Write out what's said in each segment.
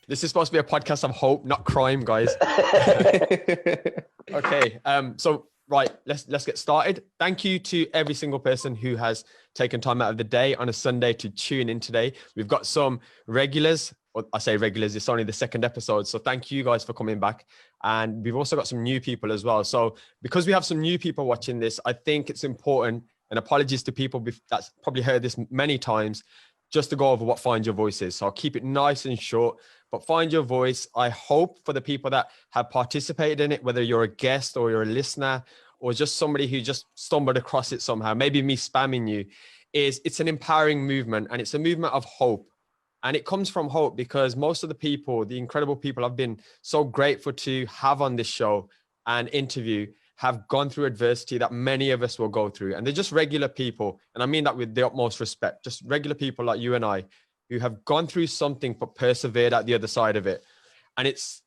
This is supposed to be a podcast of hope, not crime, guys. Okay. So right, let's get started. Thank you to every single person who has taken time out of the day on a Sunday to tune in today. We've got some regulars, or I say regulars, it's only the second episode. So thank you guys for coming back. And we've also got some new people as well. So because we have some new people watching this, I think it's important, and apologies to people that's probably heard this many times, just to go over what Find Your Voice is. So I'll keep it nice and short, but Find Your Voice, I hope for the people that have participated in it, whether you're a guest or you're a listener, or just somebody who just stumbled across it somehow, maybe me spamming you, it's an empowering movement, and it's a movement of hope. And it comes from hope because most of the people, the incredible people I've been so grateful to have on this show and interview, have gone through adversity that many of us will go through. And they're just regular people. And I mean that with the utmost respect, just regular people like you and I who have gone through something but persevered at the other side of it. And it's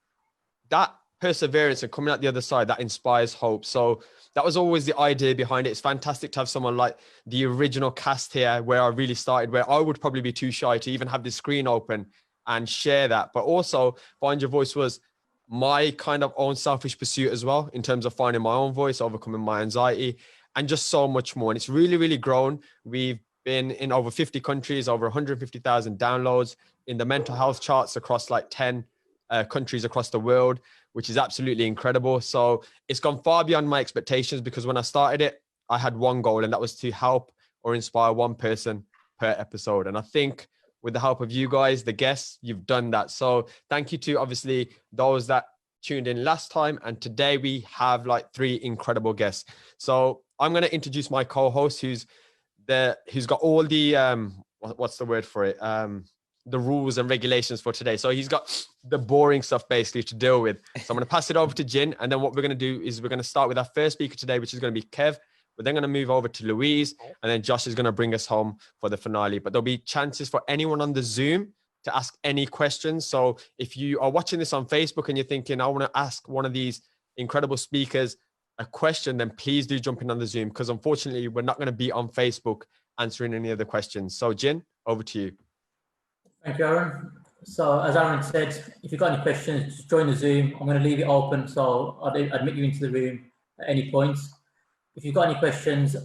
that perseverance and coming out the other side that inspires hope. So that was always the idea behind it. It's fantastic to have someone like the original cast here where I really started, where I would probably be too shy to even have the screen open and share that. But also Find Your Voice was my kind of own selfish pursuit as well, in terms of finding my own voice, overcoming my anxiety, and just so much more. And it's really, really grown. We've been in over 50 countries, over 150,000 downloads in the mental health charts across like 10 countries across the world, which is absolutely incredible. So it's gone far beyond my expectations, because when I started it, I had one goal, and that was to help or inspire one person per episode. And I think with the help of you guys, the guests, you've done that. So thank you to obviously those that tuned in last time. And today we have like 3 incredible guests. So I'm going to introduce my co-host who's got all the, what's the word for it? The rules and regulations for today. So he's got the boring stuff basically to deal with. So I'm going to pass it over to Jin. And then what we're going to do is we're going to start with our first speaker today, which is going to be Kev. We're then going to move over to Louise, and then Josh is going to bring us home for the finale. But there'll be chances for anyone on the Zoom to ask any questions. So if you are watching this on Facebook and you're thinking, I want to ask one of these incredible speakers a question, then please do jump in on the Zoom, because unfortunately we're not going to be on Facebook answering any of the questions. So Jin, over to you. Thank you, Aaron. So as Aaron said, if you've got any questions, just join the Zoom. I'm going to leave it open, so I'll admit you into the room at any point. If you've got any questions,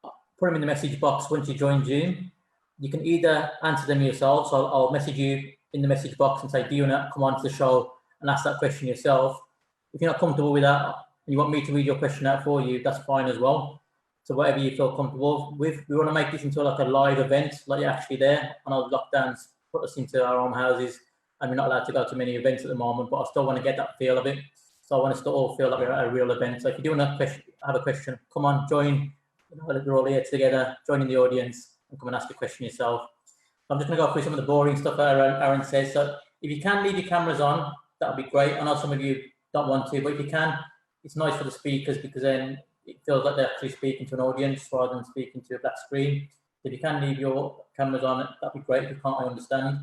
put them in the message box once you join Zoom. You can either answer them yourself, so I'll message you in the message box and say, do you want to come on to the show and ask that question yourself? If you're not comfortable with that and you want me to read your question out for you, that's fine as well. So whatever you feel comfortable with. We want to make this into like a live event, like you're actually there. I know lockdowns put us into our own houses and we're not allowed to go to many events at the moment, but I still want to get that feel of it. So I want us to all feel like we're at a real event. So if you do want to have a question, come on, join. We're all here together, join in the audience and come and ask a question yourself. I'm just going to go through some of the boring stuff that Aaron says. So if you can leave your cameras on, that would be great. I know some of you don't want to, but if you can, it's nice for the speakers, because then it feels like they're actually speaking to an audience rather than speaking to a black screen. If you can leave your cameras on, that'd be great. If you can't, I understand.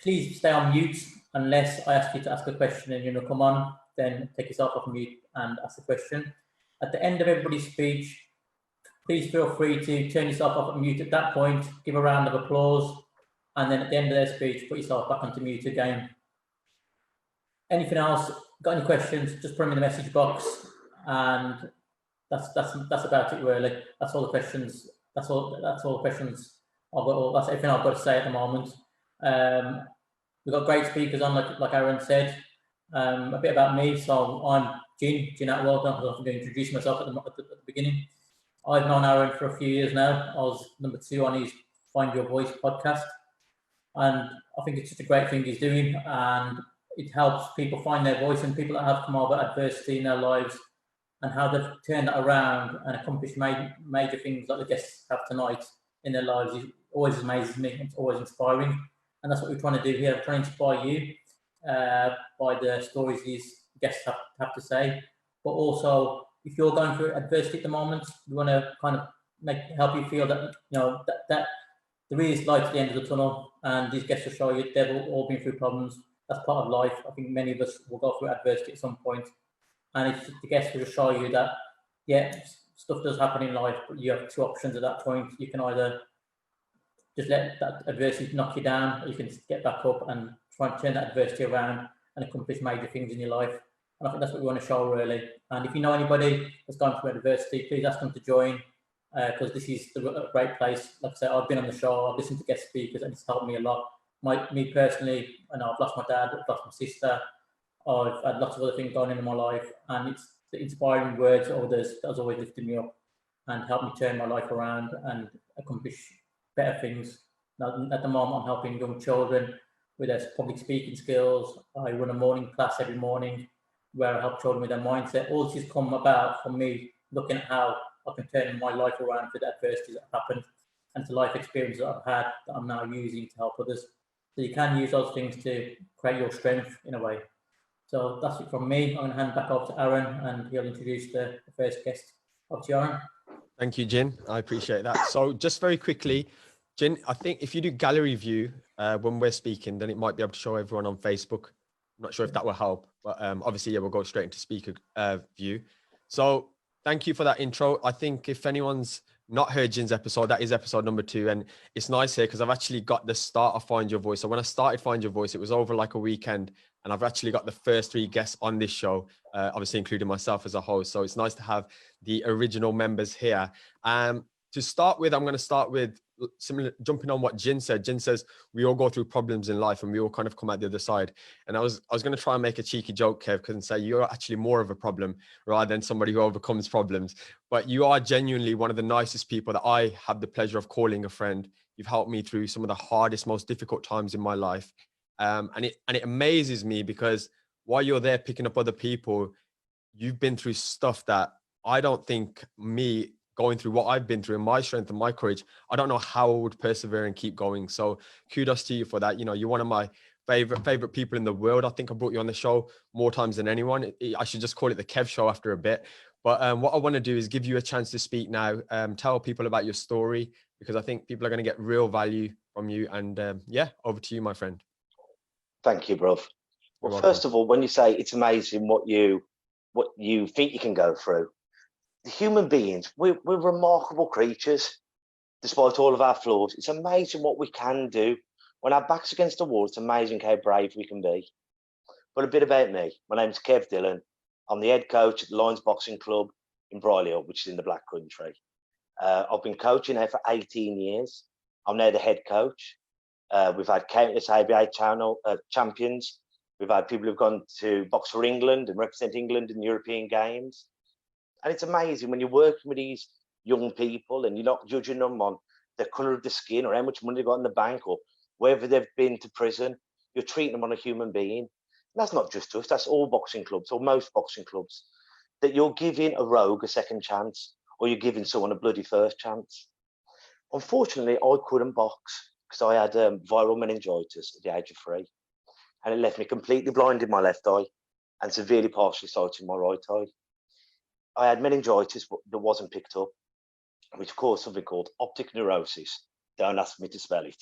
Please stay on mute unless I ask you to ask a question and you're going to come on, then take yourself off mute and ask the question. At the end of everybody's speech, please feel free to turn yourself off mute at that point, give a round of applause, and then at the end of their speech, put yourself back onto mute again. Anything else? Got any questions? Just put them in the message box, and that's about it really. That's all the questions. That's all the questions I've got. That's everything I've got to say at the moment. We've got great speakers on, like Aaron said. A bit about me. So I'm Jin Atwal. I'm going to introduce myself at the beginning. I've known Aaron for a few years now. I was number 2 on his Find Your Voice podcast, and I think it's just a great thing he's doing, and it helps people find their voice, and people that have come over adversity in their lives and how they've turned that around and accomplished major things like the guests have tonight in their lives. It always amazes me. It's always inspiring. And that's what we're trying to do here. We're trying to inspire you by the stories these guests have to say. But also, if you're going through adversity at the moment, we want to kind of help you feel that, that there is light at the end of the tunnel, and these guests will show you they've all been through problems. That's part of life. I think many of us will go through adversity at some point. And the guests will just show you that, yeah, stuff does happen in life, but you have 2 options at that point. You can either just let that adversity knock you down, or you can get back up and try and turn that adversity around and accomplish major things in your life. And I think that's what we want to show, really. And if you know anybody that's gone through adversity, please ask them to join, because this is a great place. Like I said, I've been on the show, I've listened to guest speakers, and it's helped me a lot. Me personally, I know I've lost my dad, I've lost my sister, I've had lots of other things going on in my life, and it's the inspiring words of others that has always lifted me up and helped me turn my life around and accomplish better things. Now, at the moment, I'm helping young children with their public speaking skills. I run a morning class every morning where I help children with their mindset. All this has come about from me looking at how I can turn my life around for the adversities that have happened and to life experiences that I've had that I'm now using to help others. So you can use those things to create your strength in a way. So that's it from me. I'm going to hand back over to Aaron, and he'll introduce the first guest. Over to you, Aaron. Thank you, Jin. I appreciate that. So just very quickly, Jin, I think if you do gallery view when we're speaking, then it might be able to show everyone on Facebook. I'm not sure if that will help, but obviously, yeah, we'll go straight into speaker view. So thank you for that intro. I think if anyone's not heard Jin's episode, that is episode number 2. And it's nice here because I've actually got the start of Find Your Voice. So when I started Find Your Voice, it was over like a weekend. And I've actually got the first 3 guests on this show, obviously including myself as a host. So it's nice to have the original members here. To start with, I'm going to start with similar, jumping on what Jin said. Jin says, we all go through problems in life and we all kind of come out the other side. And I was going to try and make a cheeky joke, Kev, and say you're actually more of a problem rather than somebody who overcomes problems. But you are genuinely one of the nicest people that I have the pleasure of calling a friend. You've helped me through some of the hardest, most difficult times in my life. And it amazes me because while you're there picking up other people, you've been through stuff that I don't think me going through what I've been through and my strength and my courage, I don't know how I would persevere and keep going. So kudos to you for that. You know, you're one of my favorite people in the world. I think I brought you on the show more times than anyone. I should just call it the Kev show after a bit. But what I want to do is give you a chance to speak now. Tell people about your story, because I think people are going to get real value from you. And yeah, over to you, my friend. Thank you, bruv. Well, first of all, when you say it's amazing what you think you can go through, the human beings, we're remarkable creatures, despite all of our flaws. It's amazing what we can do. When our back's against the wall, it's amazing how brave we can be. But a bit about me. My name's Kev Dillon. I'm the head coach at the Lions Boxing Club in Briley, which is in the Black Country. I've been coaching now for 18 years. I'm now the head coach. We've had countless ABA champions. We've had people who've gone to box for England and represent England in European games. And it's amazing when you're working with these young people and you're not judging them on the colour of the skin or how much money they've got in the bank or whether they've been to prison. You're treating them on a human being. And that's not just us, that's all boxing clubs or most boxing clubs. That you're giving a rogue a second chance or you're giving someone a bloody first chance. Unfortunately, I couldn't box because I had viral meningitis at the age of 3. And it left me completely blind in my left eye and severely partially sighted in my right eye. I had meningitis that wasn't picked up, which caused something called optic neurosis. Don't ask me to spell it.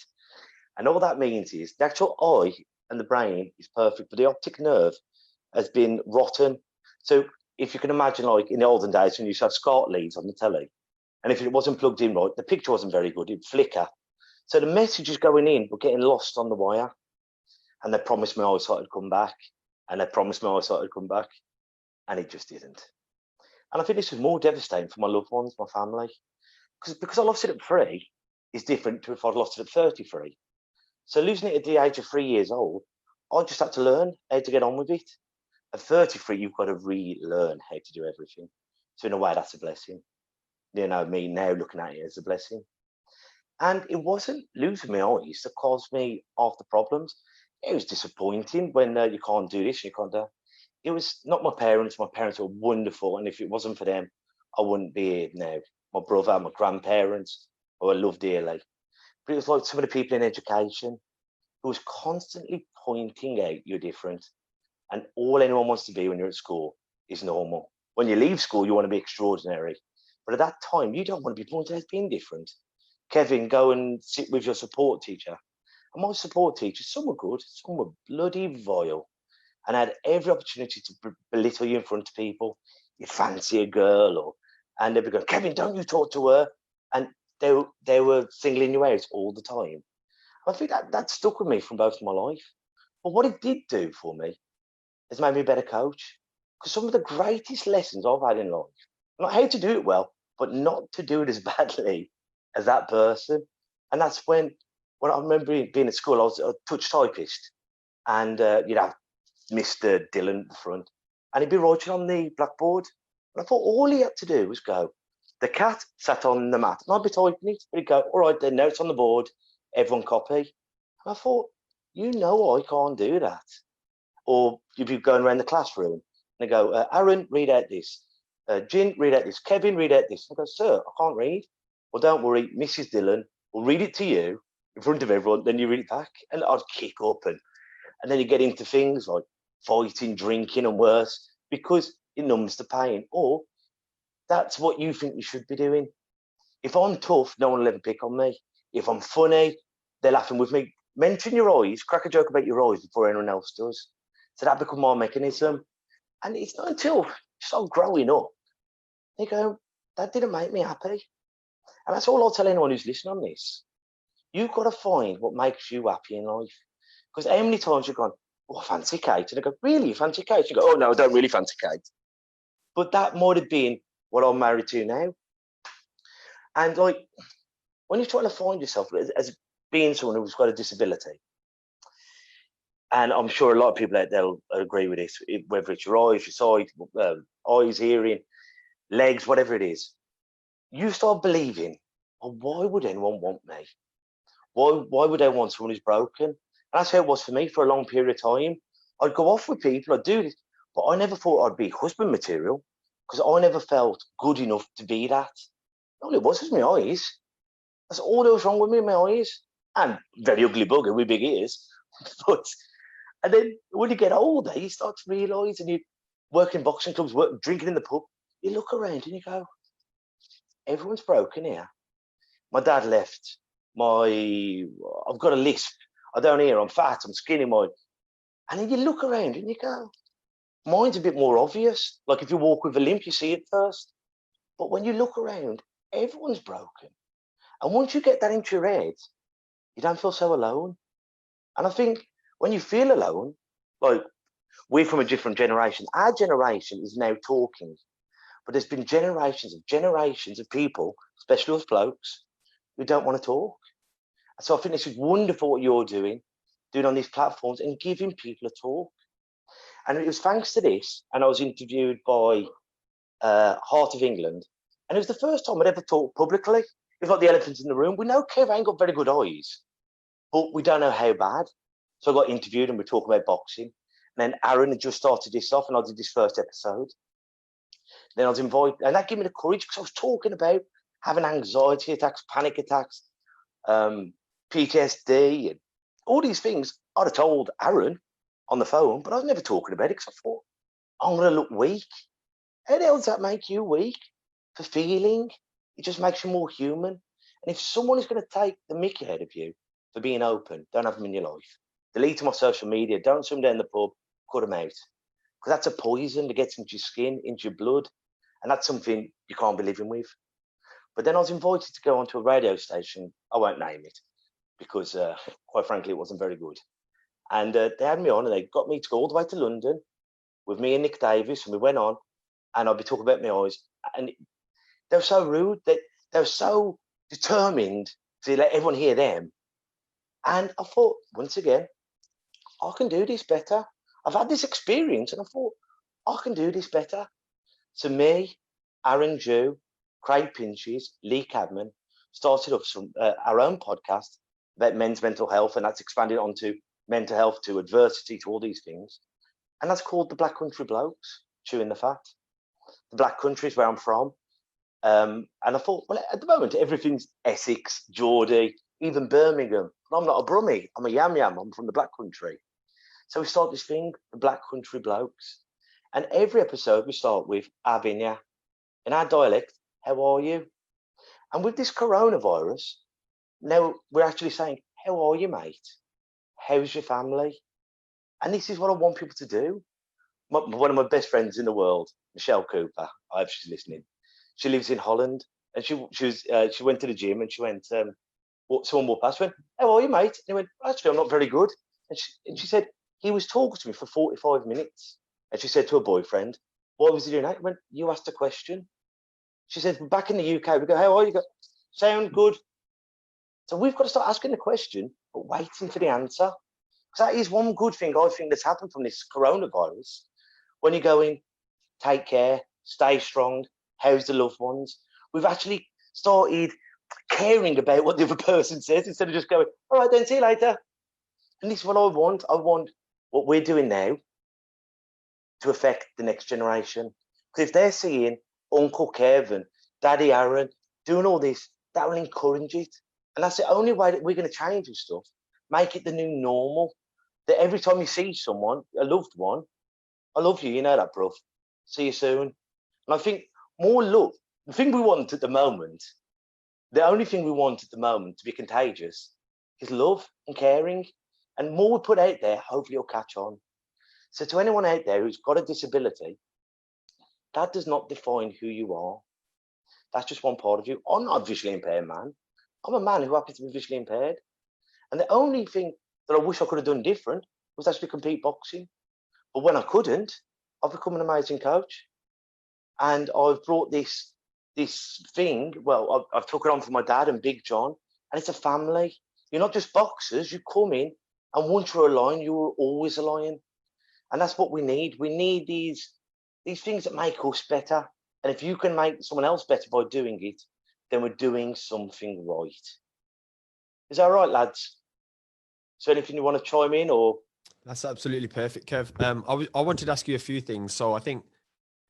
And all that means is the actual eye and the brain is perfect, but the optic nerve has been rotten. So if you can imagine, like in the olden days when you used to have SCART leads on the telly, and if it wasn't plugged in right, the picture wasn't very good, it'd flicker. So the message is going in, but getting lost on the wire. And they promised my eyesight would come back, and they promised my eyesight would come back, and it just didn't. And I think this was more devastating for my loved ones, my family, because I lost it at 3 is different to if I'd lost it at 33. So losing it at the age of 3 years old, I just had to learn how to get on with it. At 33, you've got to relearn how to do everything. So in a way, that's a blessing. You know, me now looking at it as a blessing. And it wasn't losing my eyes that caused me half the problems. It was disappointing when you can't do this, you can't do that. It was not my parents. My parents were wonderful. And if it wasn't for them, I wouldn't be here now. My brother, my grandparents, who I love dearly. But it was like some of the people in education who was constantly pointing out you're different. And all anyone wants to be when you're at school is normal. When you leave school, you want to be extraordinary. But at that time, you don't want to be pointed out as being different. Kevin, go and sit with your support teacher. And my support teachers, some were good, some were bloody vile. And I had every opportunity to belittle you in front of people. You fancy a girl, and they'd be going, Kevin, don't you talk to her? And they were singling you out all the time. I think that stuck with me from both of my life. But what it did do for me is made me a better coach. Because some of the greatest lessons I've had in life, not how to do it well, but not to do it as badly as that person. And that's when I remember being at school, I was a touch typist, and Mr. Dillon at the front, and he'd be writing on the blackboard. And I thought all he had to do was go, the cat sat on the mat, and I'd be typing it, but he'd go, all right, then, now it's on the board, everyone copy. And I thought, I can't do that. Or you'd be going around the classroom, and they go, Aaron, read out this. Jin, read out this. Kevin, read out this. I go, sir, I can't read. Well, don't worry, Mrs. Dillon will read it to you in front of everyone, then you read it back. And I'd kick up, and then you get into things like fighting, drinking, and worse, because it numbs the pain. Or that's what you think you should be doing. If I'm tough, no one will ever pick on me. If I'm funny, they're laughing with me. Mention your eyes, crack a joke about your eyes before anyone else does. So that becomes my mechanism. And it's not until you start growing up, you go, that didn't make me happy. And that's all I'll tell anyone who's listening on this. You've got to find what makes you happy in life. Because how many times you've gone, oh, I fancy Kate. And I go, really, you fancy Kate? You go, oh, no, I don't really fancy Kate. But that might have been what I'm married to now. And like, when you're trying to find yourself as being someone who's got a disability, and I'm sure a lot of people out there will agree with this, whether it's your eyes, your sight, eyes, hearing, legs, whatever it is, you start believing, well, why would anyone want me? Why would they want someone who's broken? And that's how it was for me for a long period of time. I'd go off with people, I'd do this, but I never thought I'd be husband material, because I never felt good enough to be that. All it was my eyes. That's all that was wrong with me, my eyes. And very ugly bugger with big ears. And then when you get older, you start to realise, and you work in boxing clubs, drinking in the pub, you look around and you go, everyone's broken here. My dad left. I've got a lisp. I don't hear. I'm fat. I'm skinny. And then you look around and you go, mine's a bit more obvious. Like if you walk with a limp, you see it first. But when you look around, everyone's broken. And once you get that into your head, you don't feel so alone. And I think when you feel alone, like we're from a different generation. Our generation is now talking. But there's been generations of people, especially us blokes, who don't want to talk. So I think this is wonderful what you're doing on these platforms and giving people a talk. And it was thanks to this, and I was interviewed by Hart of England, and it was the first time I'd ever talked publicly. It was like the elephant in the room. We know Kev ain't got very good eyes, but we don't know how bad. So I got interviewed and we talked about boxing. And then Aaron had just started this off, and I did this first episode. Then I was invited, and that gave me the courage, because I was talking about having anxiety attacks, panic attacks, PTSD, and all these things. I'd have told Aaron on the phone, but I was never talking about it, because I thought, I'm going to look weak. How the hell does that make you weak? For feeling? It just makes you more human. And if someone is going to take the mickey out of you for being open, don't have them in your life. Delete them off social media. Don't see them down the pub. Cut them out. Because that's a poison that gets into your skin, into your blood. And that's something you can't be living with. But then I was invited to go onto a radio station. I won't name it, because quite frankly, it wasn't very good. And they had me on, and they got me to go all the way to London with me and Nick Davis. And we went on, and I'd be talking about my eyes. And they were so rude. They were so determined to let everyone hear them. And I thought, once again, I can do this better. I've had this experience, and I thought, I can do this better. So me, Aaron Jew, Craig Pinches, Lee Cadman started up our own podcast about men's mental health, and that's expanded onto mental health, to adversity, to all these things. And that's called the Black Country Blokes, Chewing the Fat. The Black Country is where I'm from. And I thought, well, at the moment, everything's Essex, Geordie, even Birmingham. But I'm not a Brummie. I'm a Yam Yam. I'm from the Black Country. So we start this thing, the Black Country Blokes. And every episode we start with Avinya. In our dialect, how are you? And with this coronavirus, now we're actually saying, how are you, mate? How's your family? And this is what I want people to do. One of my best friends in the world, Michelle Cooper, I hope she's listening. She lives in Holland, and she went to the gym, and she went, someone walked past, went, how are you, mate? And he went, actually, I'm not very good. And she said, He was talking to me for 45 minutes. And she said to her boyfriend, why was he doing that? He went, you asked a question. She said, back in the UK, we go, how are you? You go, sound good. So we've got to start asking the question, but waiting for the answer. Because that is one good thing I think that's happened from this coronavirus. When you're going, take care, stay strong, how's the loved ones? We've actually started caring about what the other person says instead of just going, all right, then, see you later. And this is what I want. I want what we're doing now to affect the next generation. Because if they're seeing Uncle Kev and Daddy Aaron doing all this, that will encourage it. And that's the only way that we're going to change and stuff. Make it the new normal. That every time you see someone, a loved one, I love you, you know that, bruv. See you soon. And I think more love, the thing we want at the moment, the only thing we want at the moment to be contagious is love and caring. And more we put out there, hopefully it'll catch on. So to anyone out there who's got a disability, that does not define who you are. That's just one part of you. I'm not a visually impaired man. I'm a man who happens to be visually impaired. And the only thing that I wish I could have done different was actually compete boxing. But when I couldn't, I've become an amazing coach. And I've brought this thing, well, I've took it on for my dad and Big John, and it's a family. You're not just boxers, you come in, and once you're a lion, you're always a lion. And that's what we need. We need these things that make us better. And if you can make someone else better by doing it, then we're doing something right. Is that right, lads? So anything you want to chime in or? That's absolutely perfect, Kev. I wanted to ask you a few things. So I think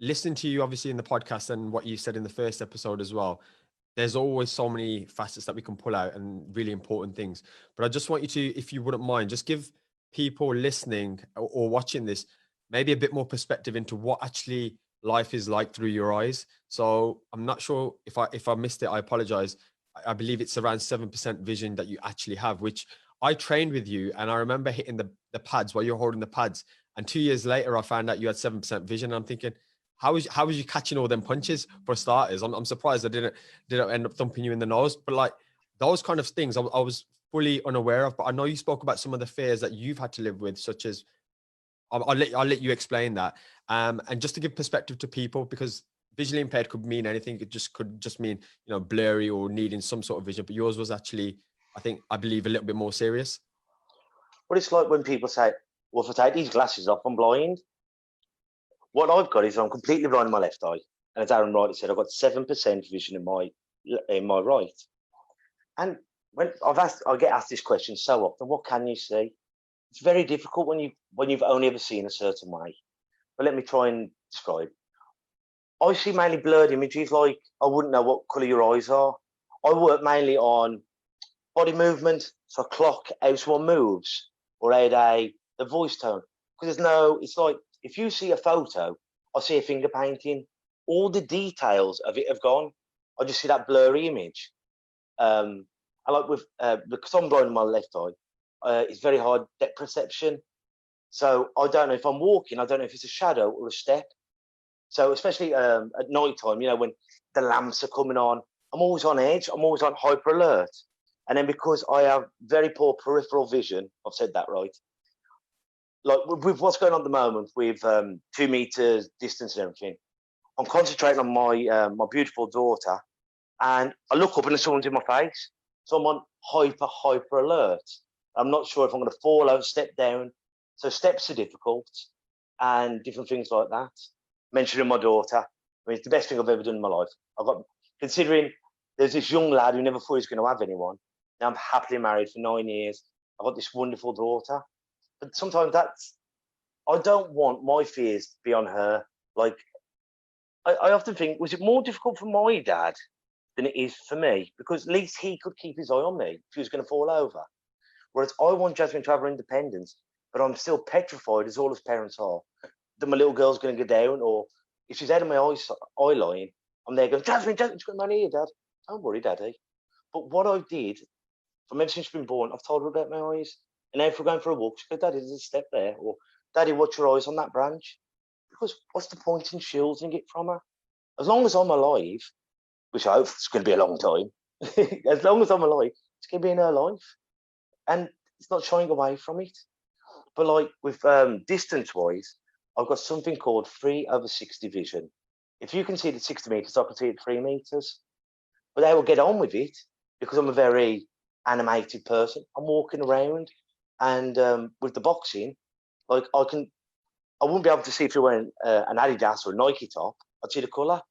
listening to you obviously in the podcast and what you said in the first episode as well, there's always so many facets that we can pull out and really important things. But I just want you to, if you wouldn't mind, just give people listening or watching this maybe a bit more perspective into what actually life is like through your eyes. So I'm not sure if I missed it, I apologize. I believe it's around 7% vision that you actually have, which I trained with you, and I remember hitting the pads while you're holding the pads. And 2 years later, I found out you had 7% vision. I'm thinking, how was you catching all them punches for starters? I'm surprised I didn't end up thumping you in the nose. But like those kind of things, I was fully unaware of. But I know you spoke about some of the fears that you've had to live with, such as I'll let you explain that. And just to give perspective to people, because visually impaired could mean anything. It could just mean, you know, blurry or needing some sort of vision. But yours was actually, I believe, a little bit more serious. Well, it's like when people say, well, if I take these glasses off, I'm blind. What I've got is I'm completely blind in my left eye. And as Aaron rightly said, I've got 7% vision in my right. And when I get asked this question so often, what can you see? It's very difficult when you've only ever seen a certain way. But let me try and describe. I see mainly blurred images, like I wouldn't know what colour your eyes are. I work mainly on body movement, so I clock how someone moves or how the voice tone. Because it's like if you see a photo, I see a finger painting, all the details of it have gone. I just see that blurry image. I like because I'm blind in my left eye, it's very hard depth perception. So I don't know if I'm walking, I don't know if it's a shadow or a step. So especially at night time, you know, when the lamps are coming on, I'm always on edge. I'm always on hyper alert. And then because I have very poor peripheral vision, I've said that right. Like with what's going on at the moment with 2 meters distance and everything, I'm concentrating on my beautiful daughter, and I look up and there's someone's in my face. So I'm on hyper alert. I'm not sure if I'm going to fall over, step down. So steps are difficult and different things like that. Mentioning my daughter, I mean, it's the best thing I've ever done in my life. Considering there's this young lad who never thought he was going to have anyone. Now I'm happily married for 9 years. I've got this wonderful daughter. But sometimes I don't want my fears to be on her. Like, I often think, was it more difficult for my dad than it is for me? Because at least he could keep his eye on me if he was going to fall over. Whereas I want Jasmine to have her independence, but I'm still petrified, as all his parents are, that my little girl's going to go down, or if she's out of my eye line, I'm there going, Jasmine, she's got money here, Dad. Don't worry, Daddy. But what I did, from ever since she's been born, I've told her about my eyes. And now if we're going for a walk, she goes, Daddy, there's a step there. Or, Daddy, watch your eyes on that branch. Because what's the point in shielding it from her? As long as I'm alive, which I hope it's going to be a long time, as long as I'm alive, it's going to be in her life. And it's not shying away from it. But like with distance wise, I've got something called 3/60 vision. If you can see it at 60 meters, I can see it at 3 meters. But I will get on with it because I'm a very animated person. I'm walking around, and with the boxing, like I wouldn't be able to see if you're wearing an Adidas or a Nike top. I'd see the colour,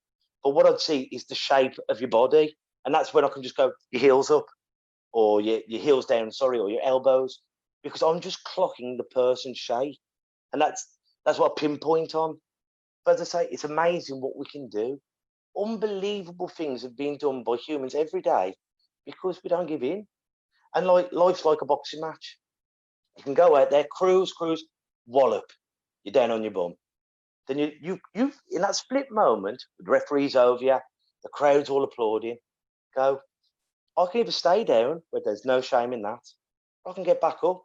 but what I'd see is the shape of your body, and that's when I can just go your heels up, or your heels down, sorry, or your elbows, because I'm just clocking the person's shape, and that's what I pinpoint on. But as I say, it's amazing what we can do. Unbelievable things have been done by humans every day because we don't give in. And like life's like a boxing match. You can go out there, cruise, wallop, you're down on your bum. Then you in that split moment, the referee's over you, the crowd's all applauding. Go, I can either stay down, but there's no shame in that, or I can get back up.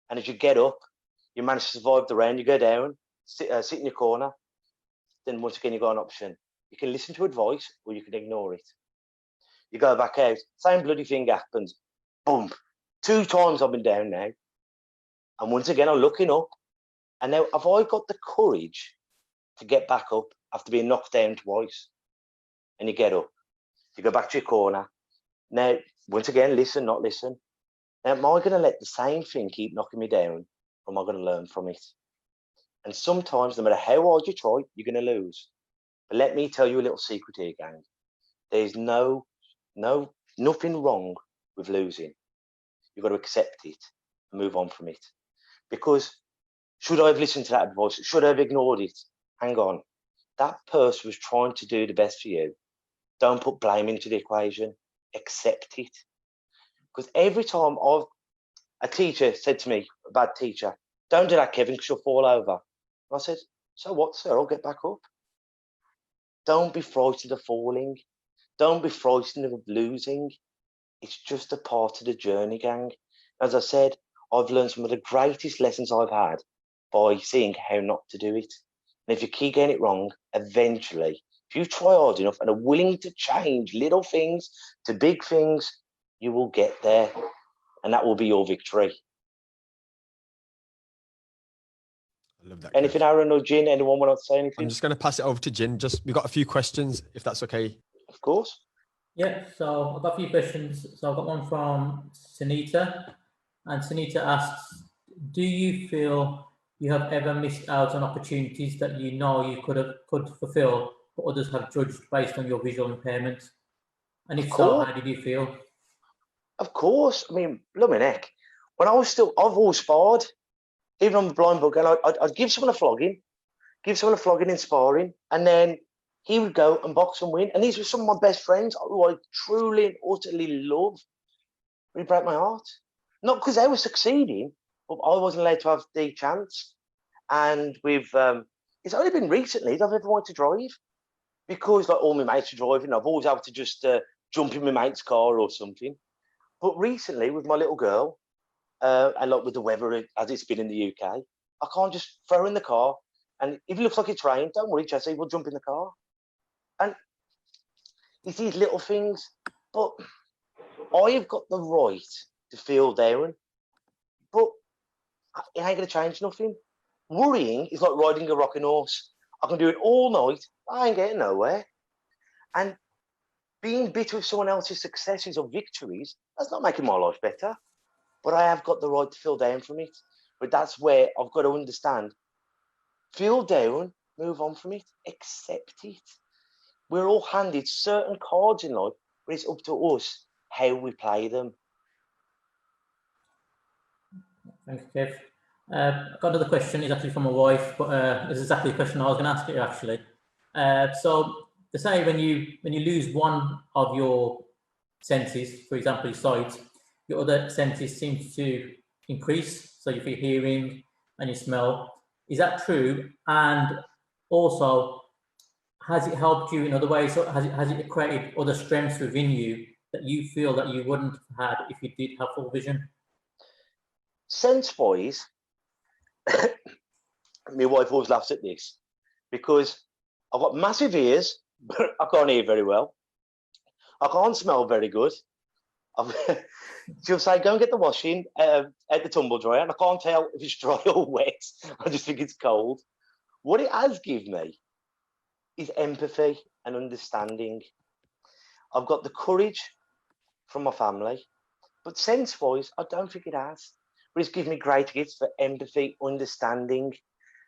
And as you get up, you manage to survive the round. You go down, sit in your corner. Then once again, you got an option. You can listen to advice, or you can ignore it. You go back out, same bloody thing happens. Boom. 2 times I've been down now. And once again, I'm looking up. And now, have I got the courage to get back up after being knocked down twice? And you get up. You go back to your corner. Now, once again, listen, not listen. Now, am I going to let the same thing keep knocking me down? Or am I going to learn from it? And sometimes, no matter how hard you try, you're going to lose. But let me tell you a little secret here, gang. There's nothing wrong with losing. You've got to accept it and move on from it. Because should I have listened to that advice? Should I have ignored it? Hang on. That person was trying to do the best for you. Don't put blame into the equation. Accept it. Because every time a teacher said to me, a bad teacher, don't do that, Kevin, because you'll fall over. And I said, so what, sir? I'll get back up. Don't be frightened of falling. Don't be frightened of losing. It's just a part of the journey, gang. As I said, I've learned some of the greatest lessons I've had by seeing how not to do it. And if you keep getting it wrong, eventually, if you try hard enough and are willing to change little things to big things, you will get there. And that will be your victory. I love that. Anything, Aaron or Jin? Anyone want to say anything? I'm just going to pass it over to Jin. We've got a few questions, if that's okay. Of course. Yeah, so I've got a few questions. So I've got one from Sunita, and Sunita asks, do you feel you have ever missed out on opportunities that you know you could fulfill, but others have judged based on your visual impairment? And if so, how did you feel? Of course. I mean, blooming heck. When I was I've always sparred, even on the blind book, and I'd give someone a flogging in sparring, and then he would go and box and win. And these were some of my best friends who I truly and utterly love. Really broke my heart. Not because they were succeeding, but I wasn't allowed to have the chance. And it's only been recently that I've ever wanted to drive, because like all my mates are driving. I've always had to just jump in my mate's car or something. But recently, with my little girl, and like with the weather as it's been in the UK, I can't just throw her in the car. And if it looks like it's rain, don't worry, Jesse, we'll jump in the car. And it's these little things. But I have got the right to feel down, but it ain't going to change nothing. Worrying is like riding a rocking horse. I can do it all night. I ain't getting nowhere. And being bitter with someone else's successes or victories, that's not making my life better. But I have got the right to feel down from it. But that's where I've got to understand. Feel down, move on from it, accept it. We're all handed certain cards in life, but it's up to us how we play them. Thanks, Kev. I've got another question. It's actually from my wife, but it's exactly the question I was going to ask you, actually. So they say when you lose one of your senses, for example, your sight, your other senses seem to increase. So if you're hearing and you smell, is that true? And also, has it helped you in other ways? So has it created other strengths within you that you feel that you wouldn't have had if you did have full vision? Sense-wise, my wife always laughs at this because I've got massive ears, but I can't hear very well. I can't smell very good. She'll say, go and get the washing at the tumble dryer, and I can't tell if it's dry or wet. I just think it's cold. What it has given me is empathy and understanding. I've got the courage from my family, but sense-wise, I don't think it has. But it's given me great gifts for empathy, understanding.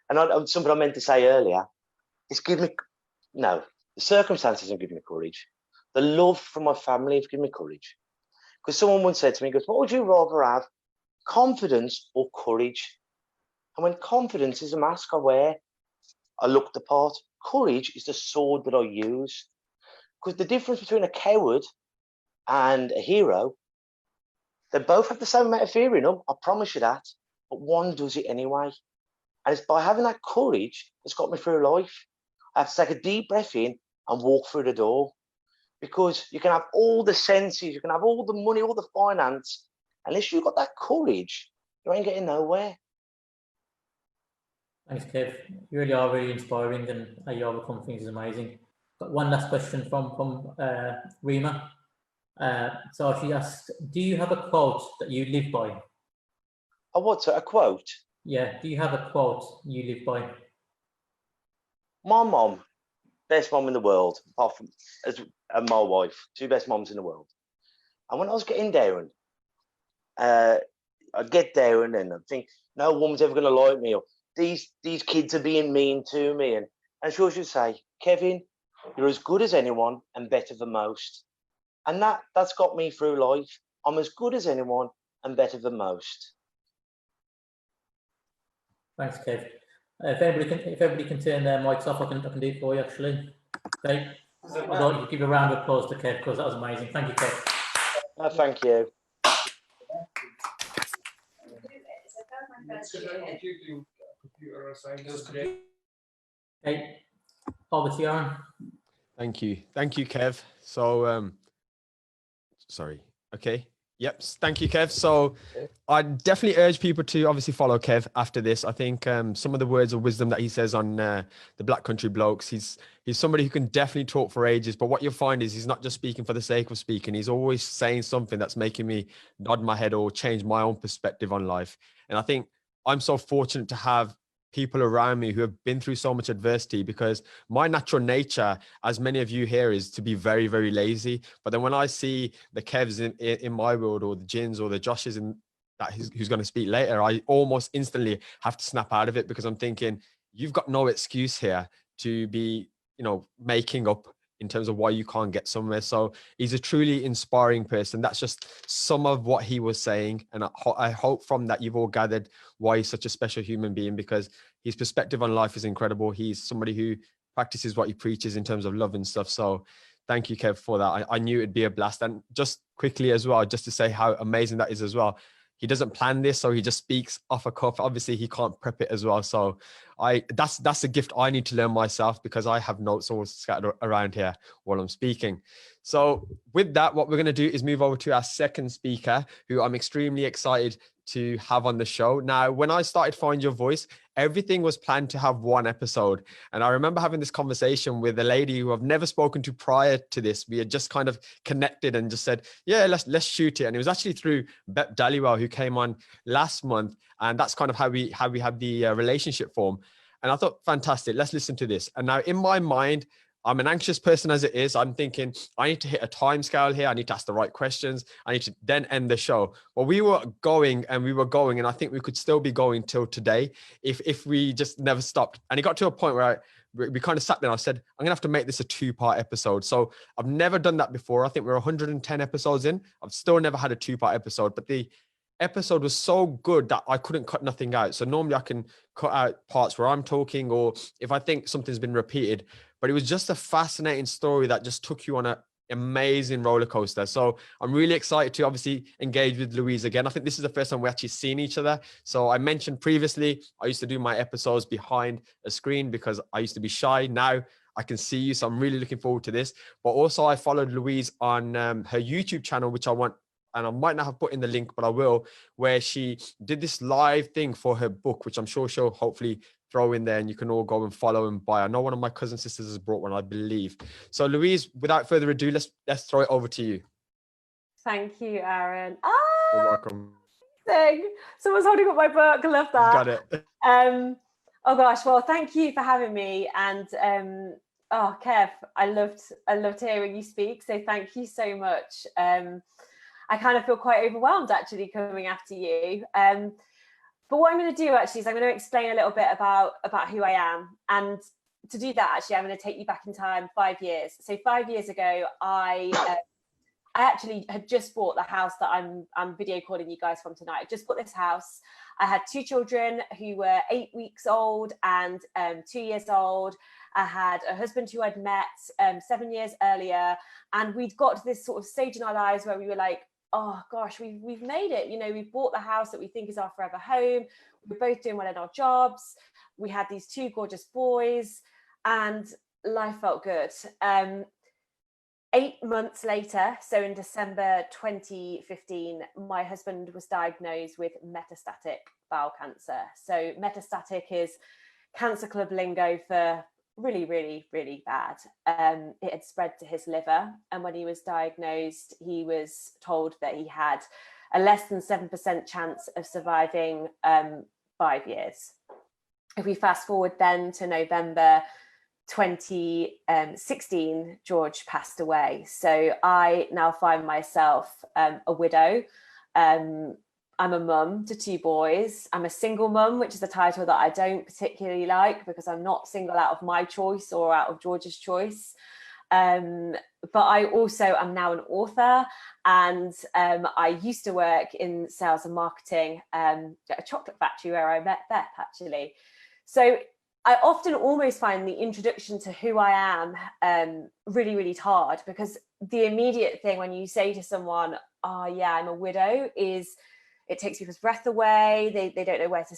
And something I meant to say earlier, it's given me, no, the circumstances have given me courage. The love from my family have given me courage. Because someone once said to me, goes, what would you rather have, confidence or courage? And when confidence is a mask I wear, I look the part. Courage is the sword that I use. Because the difference between a coward and a hero, they both have the same amount of fear in them, I promise you that, but one does it anyway. And it's by having that courage that's got me through life. I have to take a deep breath in and walk through the door. Because you can have all the senses, you can have all the money, all the finance, unless you've got that courage, you ain't getting nowhere. Thanks, Kev. You really are really inspiring, and how you overcome things is amazing. Got one last question from Rima. So she asked, do you have a quote that you live by? Oh, what's a quote? Yeah, do you have a quote you live by? My mom, best mom in the world, apart from and my wife, two best moms in the world. And when I was getting down, I'd get down and I'd think, no woman's ever going to like me, or these kids are being mean to me. And she always would say, Kevin, you're as good as anyone and better than most. And that's got me through life. I'm as good as anyone and better than most. Thanks, Kev. If everybody can turn their mics off, I can do it for you, actually. Okay. I'd like to give a round of applause to Kev, because that was amazing. Thank you, Kev. Oh, thank you. Okay. Over to you, Aaron. Thank you, Kev. So, sorry. Okay. Yep. Thank you, Kev. So I definitely urge people to obviously follow Kev after this. I think some of the words of wisdom that he says on the Black Country Blokes, he's somebody who can definitely talk for ages. But what you'll find is he's not just speaking for the sake of speaking. He's always saying something that's making me nod my head or change my own perspective on life. And I think I'm so fortunate to have people around me who have been through so much adversity, because my natural nature, as many of you here, is to be very, very lazy. But then when I see the Kevs in my world, or the Jins or the Joshes who's going to speak later, I almost instantly have to snap out of it, because I'm thinking, you've got no excuse here to be, making up in terms of why you can't get somewhere. So he's a truly inspiring person. That's just some of what he was saying. And I hope from that you've all gathered why he's such a special human being, because his perspective on life is incredible. He's somebody who practices what he preaches in terms of love and stuff. So thank you, Kev, for that. I knew it'd be a blast. And just quickly as well, just to say how amazing that is as well. He doesn't plan this, so he just speaks off a cuff. Obviously, he can't prep it as well. So that's a gift I need to learn myself, because I have notes all scattered around here while I'm speaking. So with that, what we're going to do is move over to our second speaker, who I'm extremely excited to have on the show. Now, when I started Find Your Voice, everything was planned to have one episode. And I remember having this conversation with a lady who I've never spoken to prior to this. We had just kind of connected and just said, yeah, let's shoot it. And it was actually through Bep Daliwell, who came on last month. And that's kind of how we have the relationship form. And I thought, fantastic, let's listen to this. And now in my mind, I'm an anxious person as it is. I'm thinking, I need to hit a time scale here. I need to ask the right questions. I need to then end the show. Well, we were going, and I think we could still be going till today if we just never stopped. And it got to a point where we kind of sat there and I said, I'm going to have to make this a 2-part episode. So I've never done that before. I think we're 110 episodes in. I've still never had a 2-part episode, but the episode was so good that I couldn't cut nothing out. So normally I can cut out parts where I'm talking, or if I think something's been repeated. But it was just a fascinating story that just took you on an amazing roller coaster. So I'm really excited to obviously engage with Louise again. I think this is the first time we actually seen each other. So I mentioned previously, I used to do my episodes behind a screen because I used to be shy. Now I can see you. So I'm really looking forward to this. But also I followed Louise on her YouTube channel, which I might not have put in the link, but I will, where she did this live thing for her book, which I'm sure she'll hopefully throw in there, and you can all go and follow and buy. I know one of my cousin sisters has brought one, I believe. So Louise, without further ado, let's throw it over to you. Thank you, Aaron. You're welcome. Someone's holding up my book. I love that. Got it. Oh gosh, well, thank you for having me. And oh, Kev, I loved hearing you speak. So thank you so much. I kind of feel quite overwhelmed actually coming after you. But what I'm going to do actually is I'm going to explain a little bit about who I am. And to do that, actually, I'm going to take you back in time 5 years. So 5 years ago, I actually had just bought the house that I'm video calling you guys from tonight. I just bought this house. I had 2 children who were 8 weeks old and 2 years old. I had a husband who I'd met 7 years earlier. And we'd got to this sort of stage in our lives where we were like, oh gosh, we've made it. You know, we've bought the house that we think is our forever home. We're both doing well in our jobs. We had these 2 gorgeous boys and life felt good. 8 months later, so in December 2015, my husband was diagnosed with metastatic bowel cancer. So metastatic is cancer club lingo for really, really, really bad. It had spread to his liver. And when he was diagnosed, he was told that he had a less than 7% chance of surviving 5 years. If we fast forward then to November 2016, George passed away. So I now find myself a widow. I'm a mum to 2 boys. I'm a single mum, which is a title that I don't particularly like because I'm not single out of my choice or out of George's choice. But I also am now an author, and I used to work in sales and marketing at a chocolate factory where I met Beth, actually. So I often almost find the introduction to who I am really, really hard, because the immediate thing when you say to someone, oh yeah, I'm a widow, is it takes people's breath away. They don't know what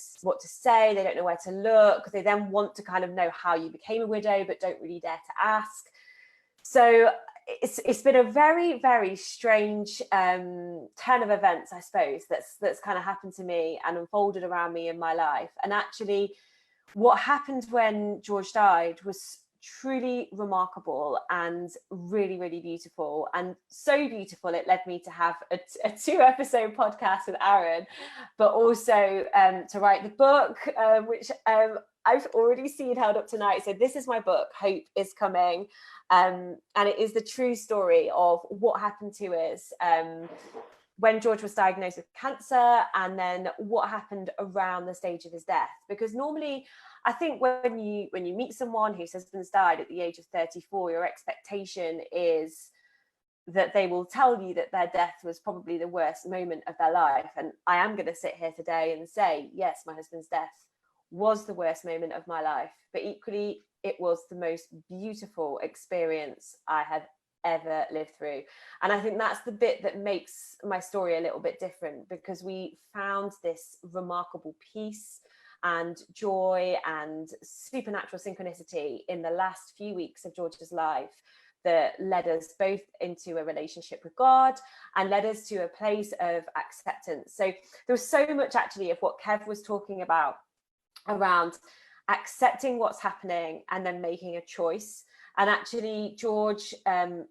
to say. They don't know where to look. They then want to kind of know how you became a widow, but don't really dare to ask. So it's been a very, very strange turn of events, I suppose, that's kind of happened to me and unfolded around me in my life. And actually, what happened when George died was truly remarkable and really, really beautiful. And so beautiful, it led me to have a 2-episode podcast with Aaron, but also to write the book, which I've already seen held up tonight. So this is my book, Hope is Coming. And it is the true story of what happened to us when George was diagnosed with cancer, and then what happened around the stage of his death. Because normally, I think when you meet someone whose husband's died at the age of 34, your expectation is that they will tell you that their death was probably the worst moment of their life. And I am going to sit here today and say, yes, my husband's death was the worst moment of my life, but equally, it was the most beautiful experience I have ever lived through. And I think that's the bit that makes my story a little bit different, because we found this remarkable peace and joy and supernatural synchronicity in the last few weeks of George's life that led us both into a relationship with God and led us to a place of acceptance. So there was so much actually of what Kev was talking about around accepting what's happening and then making a choice. And actually, George,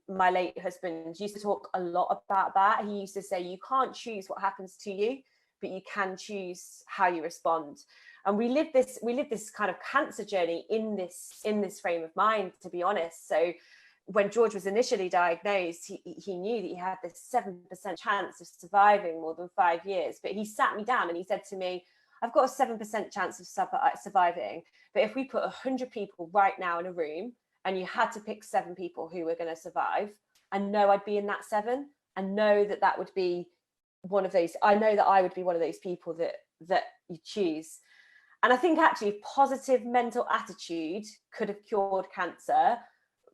my late husband, used to talk a lot about that. He used to say, you can't choose what happens to you, but you can choose how you respond. And we live this kind of cancer journey in this frame of mind, to be honest. So when George was initially diagnosed, he knew that he had this 7% chance of surviving more than 5 years. But he sat me down and he said to me, I've got a 7% chance of surviving. But if we put 100 people right now in a room and you had to pick 7 people who were going to survive, I know I'd be in that 7, and know that would be one of those. I know that I would be one of those people that you choose. And I think actually positive mental attitude could have cured cancer.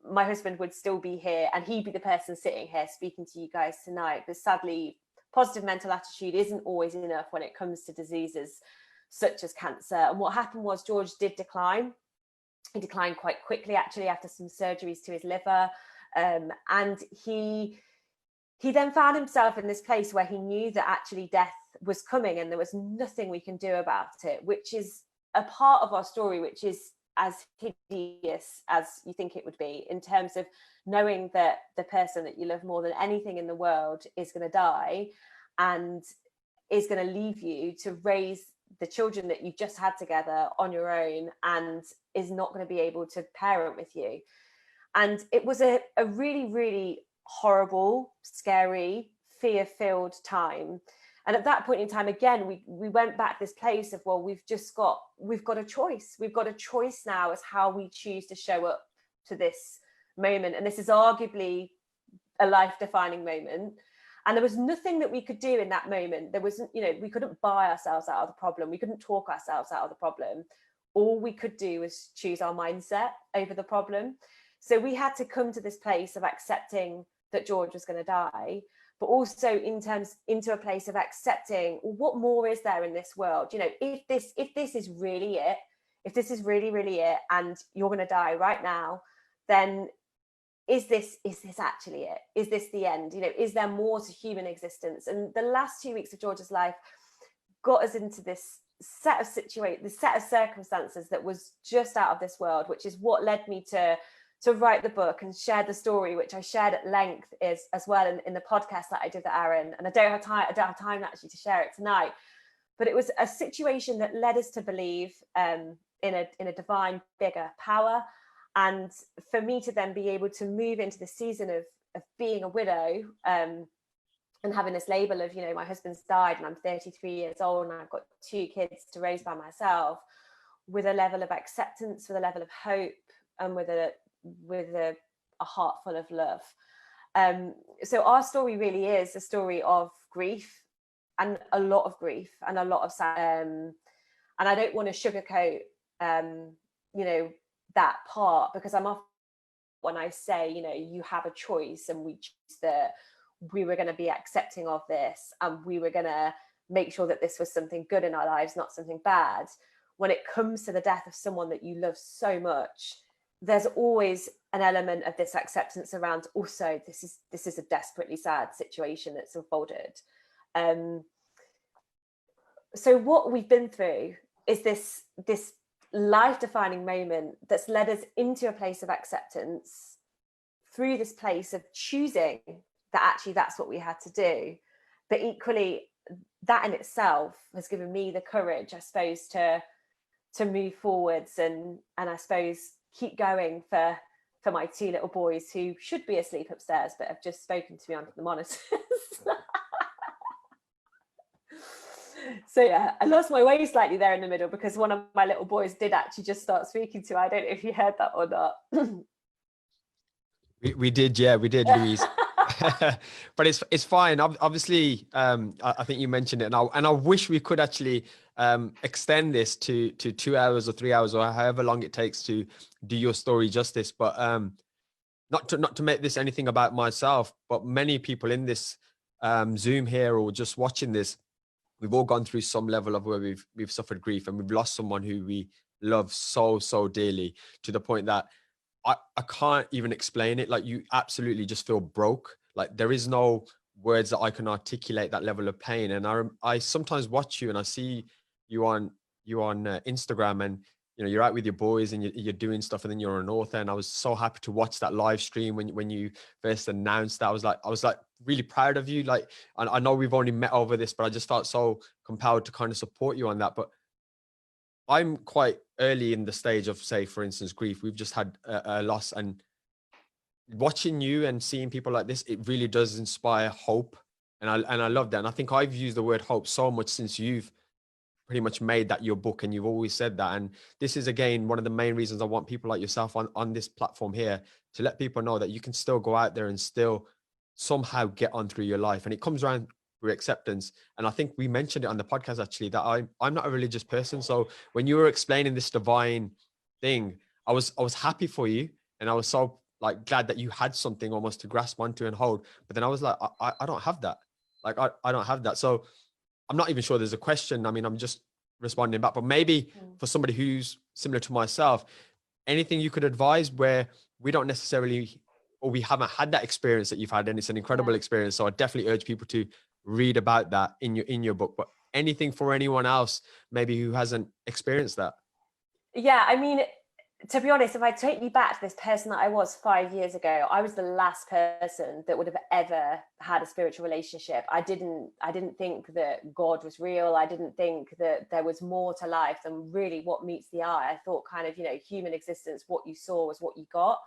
My husband would still be here and he'd be the person sitting here speaking to you guys tonight. But sadly, positive mental attitude isn't always enough when it comes to diseases such as cancer. And what happened was George did decline. He declined quite quickly, actually, after some surgeries to his liver. And he then found himself in this place where he knew that actually death was coming and there was nothing we can do about it, which is a part of our story, which is as hideous as you think it would be, in terms of knowing that the person that you love more than anything in the world is going to die and is going to leave you to raise the children that you've just had together on your own, and is not going to be able to parent with you. And it was a really, really horrible, scary, fear-filled time. And at that point in time, again, we went back to this place of, well, we've got a choice. We've got a choice now as how we choose to show up to this moment. And this is arguably a life-defining moment. And there was nothing that we could do in that moment. There wasn't, we couldn't buy ourselves out of the problem. We couldn't talk ourselves out of the problem. All we could do was choose our mindset over the problem. So we had to come to this place of accepting that George was going to die, but also into a place of accepting, well, what more is there in this world? If this is really it, if this is really, really it, and you're going to die right now, then is this actually it? Is this the end? Is there more to human existence? And the last 2 weeks of George's life got us into this set of circumstances that was just out of this world, which is what led me to write the book and share the story, which I shared at length as well in the podcast that I did with Aaron. And I don't have time actually to share it tonight, but it was a situation that led us to believe in a divine, bigger power. And for me to then be able to move into the season of being a widow, and having this label of, my husband's died and I'm 33 years old and I've got 2 kids to raise by myself, with a level of acceptance, with a level of hope, and with a heart full of love. So our story really is a story of grief, and a lot of grief, and a lot of and I don't want to sugarcoat that part, because I'm often, when I say, you have a choice, and we choose that we were going to be accepting of this, and we were going to make sure that this was something good in our lives, not something bad. When it comes to the death of someone that you love so much, there's always an element of this acceptance around, also, this is a desperately sad situation that's unfolded. So what we've been through is this life-defining moment that's led us into a place of acceptance, through this place of choosing that actually that's what we had to do. But equally, that in itself has given me the courage, I suppose, to move forwards and I suppose keep going for my 2 little boys, who should be asleep upstairs but have just spoken to me under the monitors. So yeah, I lost my way slightly there in the middle, because one of my little boys did actually just start speaking to me. I don't know if you heard that or not. We did, Louise. But it's fine. Obviously, I think you mentioned it, and I wish we could actually extend this to 2 hours or 3 hours, or however long it takes to do your story justice. But not to make this anything about myself, but many people in this Zoom here, or just watching this, we've all gone through some level of where we've suffered grief, and we've lost someone who we love so dearly, to the point that I can't even explain it. Like, you absolutely just feel broke. Like, there is no words that I can articulate that level of pain. And I sometimes watch you, and I see you on Instagram, and you're out with your boys, and you're doing stuff, and then you're an author. And I was so happy to watch that live stream when you first announced that. I was like really proud of you. Like, I know we've only met over this, but I just felt so compelled to kind of support you on that. But I'm quite early in the stage of, say, for instance, grief. We've just had a loss, and watching you and seeing people like this, it really does inspire hope. And I love that. And I think I've used the word hope so much since you've pretty much made that your book, and you've always said that. And this is, again, one of the main reasons I want people like yourself on this platform here, to let people know that you can still go out there and still somehow get on through your life. And it comes around through acceptance. And I think we mentioned it on the podcast, actually, that I'm not a religious person. So when you were explaining this divine thing, I was happy for you, and I was so glad that you had something almost to grasp onto and hold. But then I was like, I don't have that. Like, I don't have that. So I'm not even sure there's a question. I mean, I'm just responding back. But maybe for somebody who's similar to myself, anything you could advise where we don't necessarily, or we haven't had that experience that you've had, and it's an incredible experience. So I definitely urge people to read about that in your book. But anything for anyone else maybe who hasn't experienced that? Yeah, I mean, to be honest, if I take you back to this person that I was 5 years ago, I was the last person that would have ever had a spiritual relationship. I didn't think that God was real. I didn't think that there was more to life than really what meets the eye. I thought kind of, human existence, what you saw was what you got.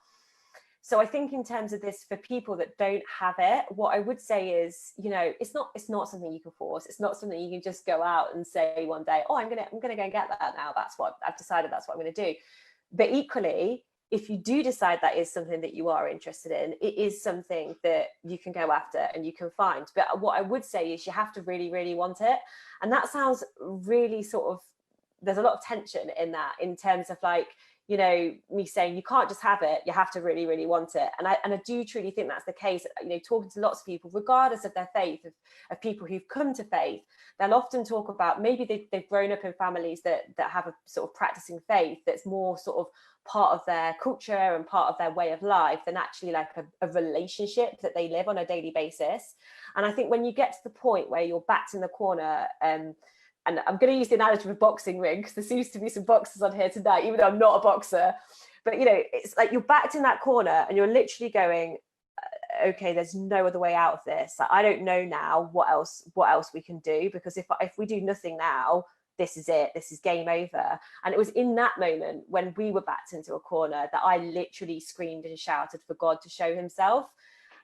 So I think in terms of this, for people that don't have it, what I would say is, it's not something you can force. It's not something you can just go out and say one day, oh, I'm gonna go and get that now. That's what I've decided. That's what I'm going to do. But equally, if you do decide that is something that you are interested in, it is something that you can go after and you can find. But what I would say is you have to really, really want it. And that sounds really sort of, there's a lot of tension in that, in terms of like, me saying you can't just have it, you have to really, really want it. And I do truly think that's the case. Talking to lots of people, regardless of their faith, of people who've come to faith, they'll often talk about maybe they've grown up in families that have a sort of practicing faith that's more sort of part of their culture and part of their way of life than actually like a relationship that they live on a daily basis. And I think when you get to the point where you're backed in the corner, and I'm going to use the analogy of a boxing ring because there seems to be some boxers on here tonight, even though I'm not a boxer. But, it's like you're backed in that corner and you're literally going, okay, there's no other way out of this. Like, I don't know now what else we can do, because if we do nothing now, this is it. This is game over. And it was in that moment when we were backed into a corner that I literally screamed and shouted for God to show himself.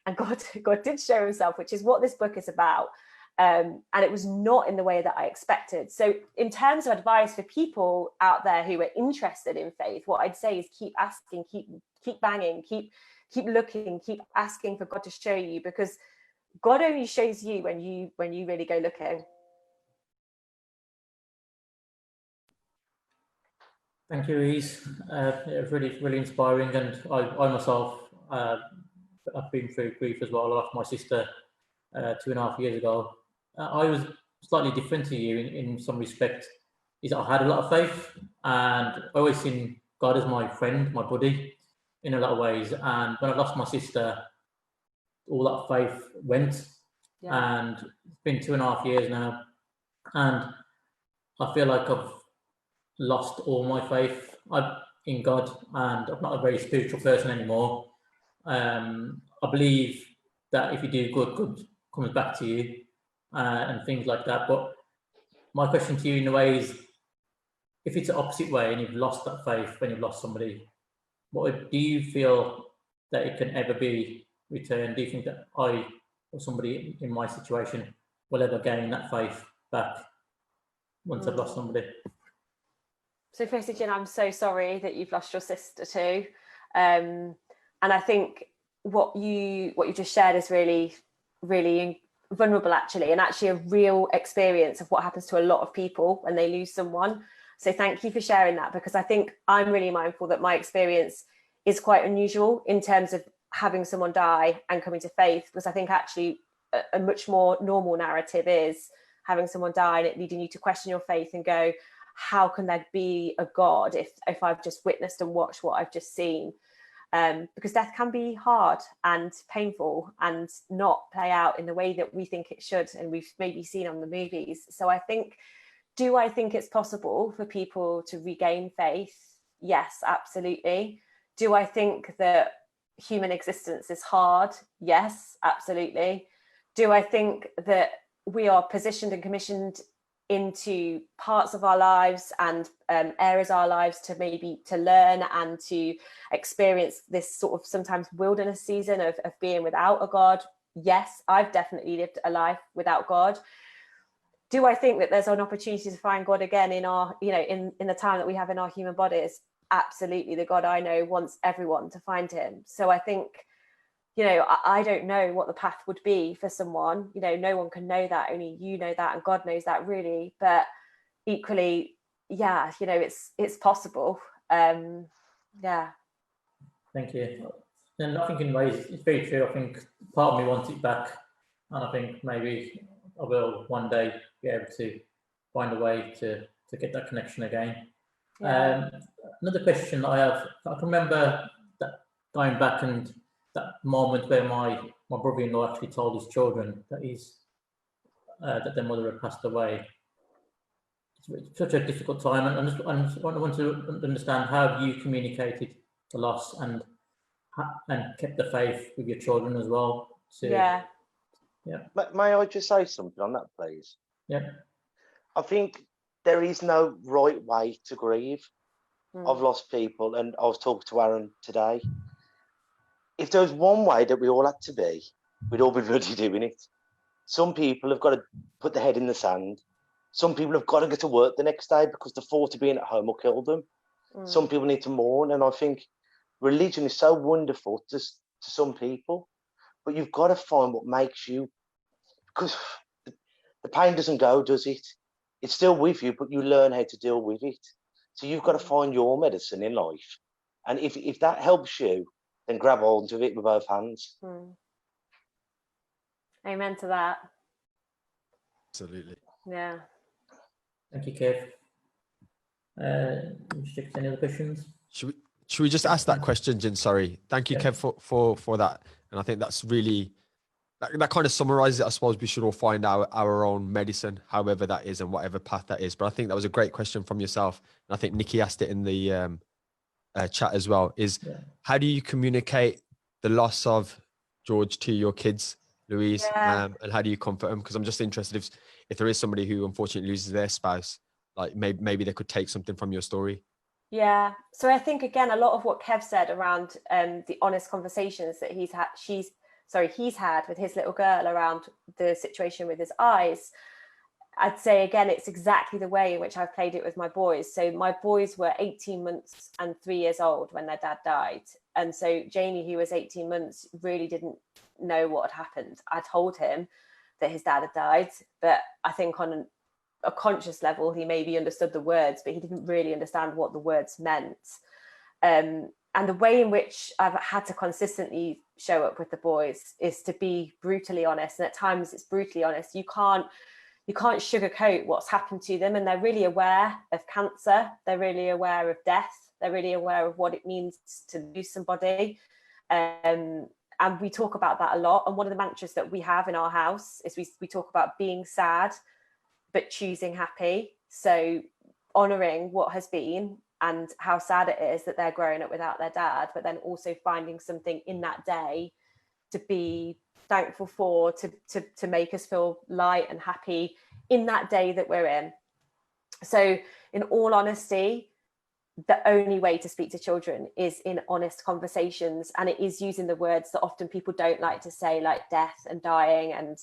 And God did show himself, which is what this book is about. And it was not in the way that I expected. So in terms of advice for people out there who are interested in faith, what I'd say is keep asking, keep banging, keep looking, keep asking for God to show you, because God only shows you when you really go looking. Thank you, Louise. It was really, really inspiring. And I myself, I've been through grief as well. I lost my sister 2.5 years ago. I was slightly different to you in some respect, is that I had a lot of faith, and I always seen God as my friend, my buddy, in a lot of ways. And when I lost my sister, all that faith went. Yeah. And it's been 2.5 years now, and I feel like I've lost all my faith in God, and I'm not a very spiritual person anymore. I believe that if you do good comes back to you. And things like that. But my question to you in a way is, if it's the opposite way and you've lost that faith when you've lost somebody, do you feel that it can ever be returned? Do you think that I or somebody in my situation will ever gain that faith back once I've lost somebody? So firstly, Jin, I'm so sorry that you've lost your sister too. And I think what you just shared is really, really vulnerable, actually, and actually a real experience of what happens to a lot of people when they lose someone. So thank you for sharing that, because I think I'm really mindful that my experience is quite unusual in terms of having someone die and coming to faith, because I think actually a much more normal narrative is having someone die and it leading you to question your faith and go, how can there be a God if I've just witnessed and watched what I've just seen? Because death can be hard and painful and not play out in the way that we think it should, and we've maybe seen on the movies. So I think, do I think it's possible for people to regain faith? Yes, absolutely. Do I think that human existence is hard? Yes, absolutely. Do I think that we are positioned and commissioned into parts of our lives and areas of our lives to learn and to experience this sort of sometimes wilderness season of being without a God? Yes, I've definitely lived a life without God. Do I think that there's an opportunity to find God again in our, in the time that we have in our human bodies? Absolutely. The God I know wants everyone to find him. So I think, I don't know what the path would be for someone. No one can know that. Only you know that, and God knows that, really. But equally, yeah, it's possible. Yeah. Thank you. And I think in ways it's very true. I think part of me wants it back, and I think maybe I will one day be able to find a way to get that connection again. Yeah. Another question I have, I can remember that going back and that moment where my brother-in-law actually told his children that that their mother had passed away. it's such a difficult time, and I want to understand how have you communicated the loss and kept the faith with your children as well. Yeah. May I just say something on that, please? Yeah. I think there is no right way to grieve. I've lost people, and I was talking to Aaron today. If there was one way that we all had to be, we'd all be bloody doing it. Some people have got to put their head in the sand. Some people have got to go to work the next day because the thought of being at home will kill them. Some people need to mourn, and I think religion is so wonderful to some people, but you've got to find what makes you, because the pain doesn't go, does it? It's still with you, but you learn how to deal with it. So you've got to find your medicine in life. And if that helps you, then grab hold of it with both hands. Amen to that. Absolutely. Yeah. Thank you, Kev. Any other questions? Should we just ask that question, Jin? Sorry. Thank you, Kev, for that. And I think that's really, that kind of summarizes it. I suppose we should all find our own medicine, however that is and whatever path that is. But I think that was a great question from yourself. And I think Nikki asked it in the chat as well, is how do you communicate the loss of George to your kids, Louise? And how do you comfort them? Because I'm just interested if there is somebody who unfortunately loses their spouse, like maybe they could take something from your story. Yeah. So I think, again, a lot of what Kev said around the honest conversations that he's had with his little girl around the situation with his eyes, I'd say, again, it's exactly the way in which I've played it with my boys. So my boys were 18 months and 3 years old when their dad died. And so Jamie, who was 18 months, really didn't know what had happened. I told him that his dad had died, but I think on a conscious level, he maybe understood the words, but he didn't really understand what the words meant. And the way in which I've had to consistently show up with the boys is to be brutally honest. And at times it's brutally honest. You can't sugarcoat what's happened to them. And they're really aware of cancer. They're really aware of death. They're really aware of what it means to lose somebody. And we talk about that a lot. And one of the mantras that we have in our house is we talk about being sad, but choosing happy. So honouring what has been and how sad it is that they're growing up without their dad, but then also finding something in that day to be thankful for, to make us feel light and happy in that day that we're in. So in all honesty, the only way to speak to children is in honest conversations, and it is using the words that often people don't like to say, like death and dying, and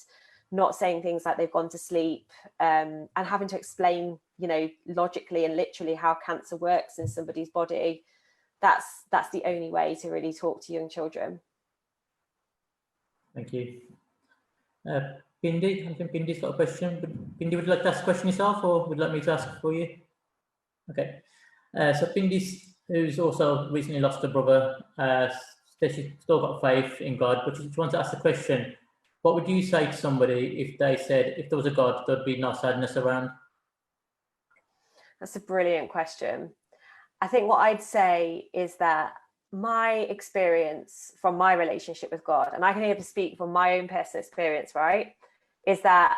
not saying things like they've gone to sleep, and having to explain, logically and literally how cancer works in somebody's body. That's the only way to really talk to young children. Thank you. Bindi, I think Bindi's got a question. Bindi, would you like to ask a question yourself, or would you like me to ask for you? Okay. So Bindi, who's also recently lost a brother, she's still got faith in God, but she wants to ask the question: what would you say to somebody if they said, if there was a God, there'd be no sadness around? That's a brilliant question. I think what I'd say is that my experience from my relationship with God, and I can only speak from my own personal experience, right, is that,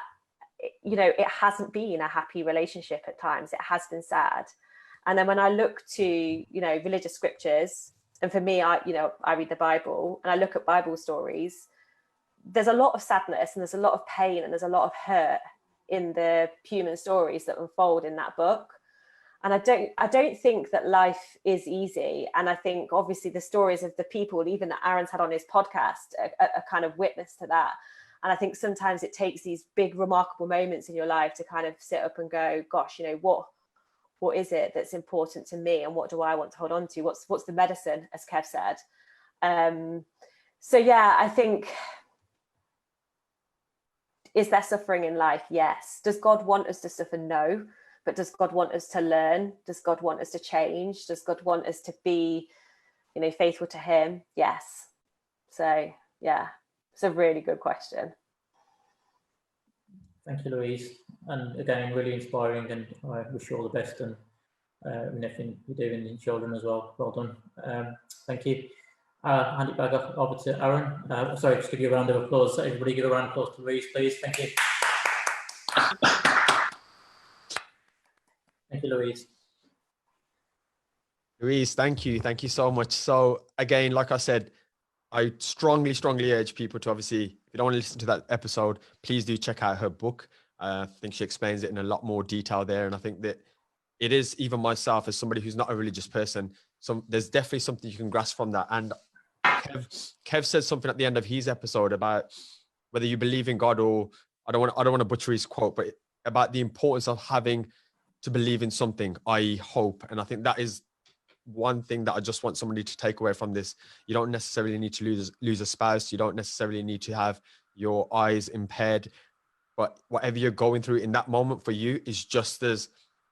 it hasn't been a happy relationship at times. It has been sad. And then when I look to, religious scriptures, and for me, I read the Bible and I look at Bible stories, there's a lot of sadness and there's a lot of pain and there's a lot of hurt in the human stories that unfold in that book. And I don't think that life is easy. And I think obviously the stories of the people, even that Aaron's had on his podcast, are kind of witness to that. And I think sometimes it takes these big, remarkable moments in your life to kind of sit up and go, gosh, what is it that's important to me? And what do I want to hold on to? What's the medicine, as Kev said? So yeah, I think, is there suffering in life? Yes. Does God want us to suffer? No. But does God want us to learn? Does God want us to change? Does God want us to be, faithful to him? Yes. So yeah, it's a really good question. Thank you, Louise. And again, really inspiring, and I wish you all the best, and in everything you're doing in children as well. Well done. Thank you. I'll hand it back over to Aaron. Sorry, just give you a round of applause. Everybody give a round of applause to Louise, please. Thank you. Thank you, Louise. Louise, thank you. Thank you so much. So again, like I said, I strongly, strongly urge people to obviously, if you don't want to listen to that episode, please do check out her book. I think she explains it in a lot more detail there. And I think that it is, even myself as somebody who's not a religious person, there's definitely something you can grasp from that. And Kev said something at the end of his episode about whether you believe in God or, I don't want to butcher his quote, but about the importance of having to believe in something, i.e. hope. And I think that is one thing that I just want somebody to take away from this. You don't necessarily need to lose a spouse. You don't necessarily need to have your eyes impaired, but whatever you're going through in that moment for you is just as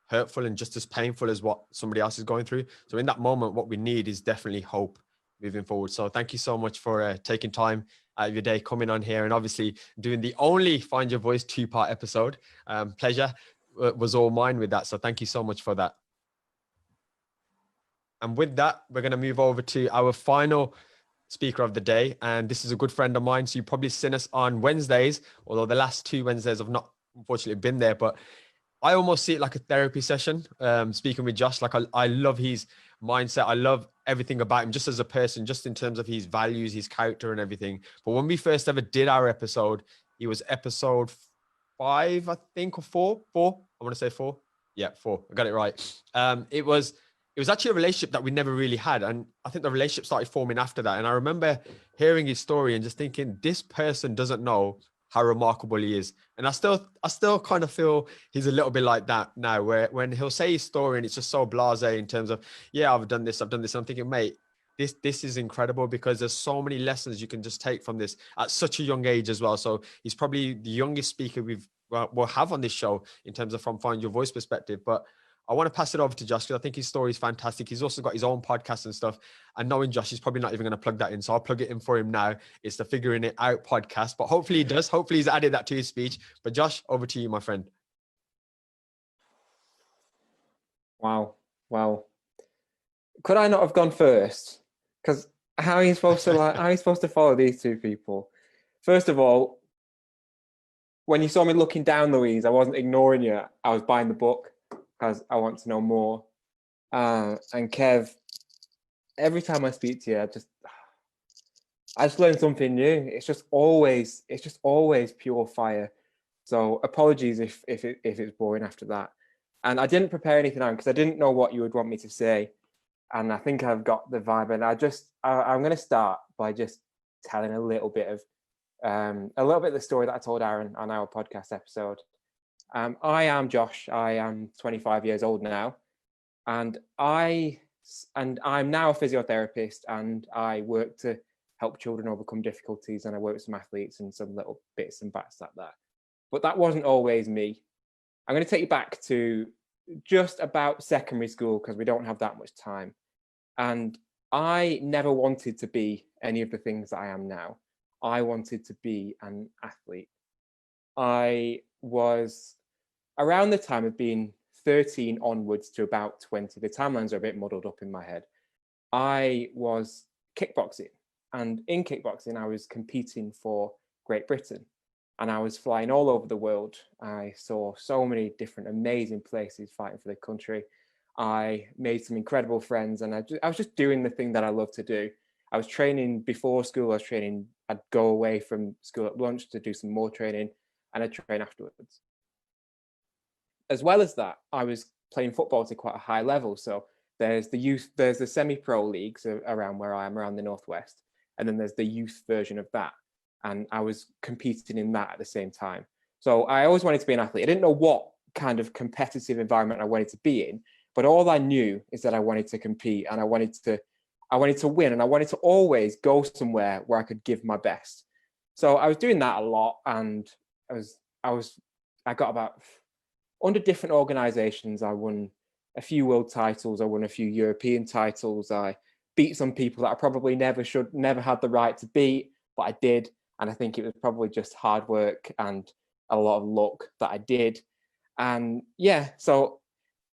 hurtful and just as painful as what somebody else is going through. So in that moment, what we need is definitely hope moving forward. So thank you so much for taking time out of your day, coming on here and obviously doing the only Find Your Voice 2-part episode. Pleasure was all mine with that. So thank you so much for that. And with that, we're going to move over to our final speaker of the day. And this is a good friend of mine. So you've probably seen us on Wednesdays, although the last 2 Wednesdays have not unfortunately been there, but I almost see it like a therapy session. Speaking with Josh, like I love his mindset. I love everything about him just as a person, just in terms of his values, his character and everything. But when we first ever did our episode, he was episode 5, I think, or 4. I want to say 4. Yeah, 4. I got it right. It was actually a relationship that we never really had. And I think the relationship started forming after that. And I remember hearing his story and just thinking, this person doesn't know how remarkable he is. And I still kind of feel he's a little bit like that now, where when he'll say his story and it's just so blasé in terms of, yeah, I've done this. I'm thinking, mate, this is incredible because there's so many lessons you can just take from this at such a young age as well. So he's probably the youngest speaker we'll have on this show in terms of from Find Your Voice perspective. But I want to pass it over to Josh because I think his story is fantastic. He's also got his own podcast and stuff. And knowing Josh, he's probably not even going to plug that in. So I'll plug it in for him now. It's the Figuring It Out podcast. But hopefully he does. Hopefully he's added that to his speech. But Josh, over to you, my friend. Wow. Could I not have gone first? Because how are you supposed to follow these two people? First of all, when you saw me looking down, Louise, I wasn't ignoring you. I was buying the book because I want to know more. And Kev, every time I speak to you, I just learn something new. It's just always pure fire. So apologies if it's boring after that. And I didn't prepare anything on because I didn't know what you would want me to say. And I think I've got the vibe. And I'm going to start by just telling a little bit of the story that I told Aaron on our podcast episode. I am Josh. I am 25 years old now, and I'm now a physiotherapist, and I work to help children overcome difficulties, and I work with some athletes and some little bits and bats like that. But that wasn't always me. I'm going to take you back to just about secondary school because we don't have that much time. And I never wanted to be any of the things that I am now. I wanted to be an athlete. I was around the time of being 13 onwards to about 20. The timelines are a bit muddled up in my head. I was kickboxing, and in kickboxing, I was competing for Great Britain, and I was flying all over the world. I saw so many different amazing places fighting for the country. I made some incredible friends, and I was just doing the thing that I love to do. I was training before school. I'd go away from school at lunch to do some more training, and I'd train afterwards. As well as that, I was playing football to quite a high level. So there's the semi-pro leagues around where I am, around the Northwest. And then there's the youth version of that. And I was competing in that at the same time. So I always wanted to be an athlete. I didn't know what kind of competitive environment I wanted to be in, but all I knew is that I wanted to compete, and I wanted to win, and I wanted to always go somewhere where I could give my best. So I was doing that a lot, and I got about, under different organizations, I won a few world titles, I won a few European titles, I beat some people that I probably never had the right to beat, but I did. And I think it was probably just hard work and a lot of luck that I did. And yeah, so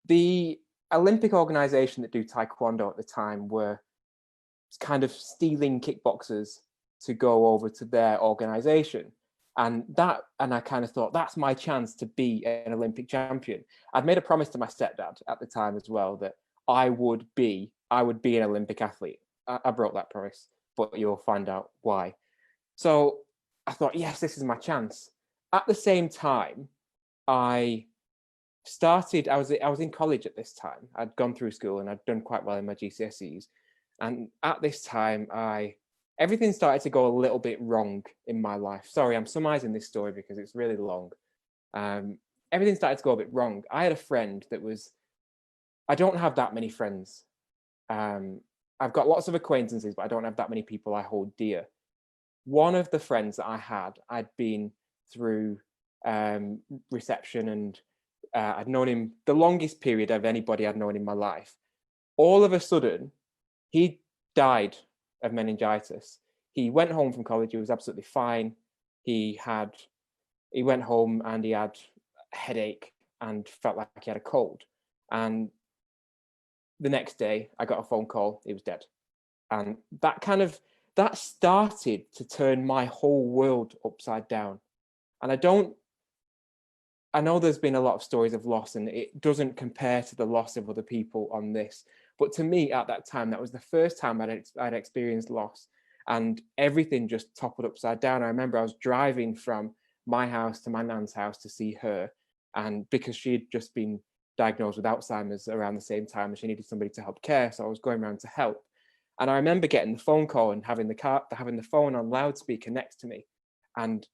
the Olympic organization that do Taekwondo at the time were kind of stealing kickboxers to go over to their organization. And I kind of thought, that's my chance to be an Olympic champion. I'd made a promise to my stepdad at the time as well that I would be an Olympic athlete. I broke that promise, but you'll find out why. So I thought, yes, this is my chance. At the same time, I was in college at this time. I'd gone through school and I'd done quite well in my GCSEs. And at this time, everything started to go a little bit wrong in my life. Sorry, I'm summarizing this story because it's really long. Everything started to go a bit wrong. I had a friend I don't have that many friends. I've got lots of acquaintances, but I don't have that many people I hold dear. One of the friends that I had, I'd been through reception, and I'd known him the longest period of anybody I'd known in my life. All of a sudden, he died of meningitis. He went home from college. He was absolutely fine. He went home and he had a headache and felt like he had a cold. And the next day I got a phone call. He was dead. And that started to turn my whole world upside down. And I know there's been a lot of stories of loss, and it doesn't compare to the loss of other people on this. But to me, at that time, that was the first time I'd experienced loss, and everything just toppled upside down. I remember I was driving from my house to my nan's house to see her, and because she had just been diagnosed with Alzheimer's around the same time, and she needed somebody to help care, so I was going around to help. And I remember getting the phone call and having the phone on loudspeaker next to me, and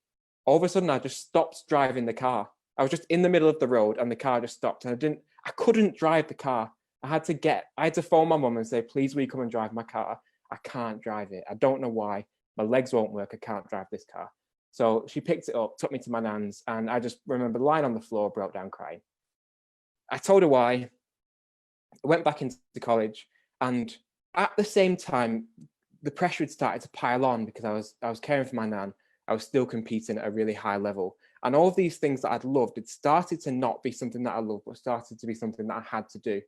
all of a sudden I just stopped driving the car. I was just in the middle of the road and the car just stopped, and I couldn't drive the car. I had to phone my mum and say, please, will you come and drive my car? I can't drive it. I don't know why. My legs won't work. I can't drive this car. So she picked it up, took me to my nan's, and I just remember lying on the floor, broke down crying. I told her why. I went back into college, and at the same time, the pressure had started to pile on because I was caring for my nan. I was still competing at a really high level. And all of these things that I'd loved had started to not be something that I loved, but started to be something that I had to do.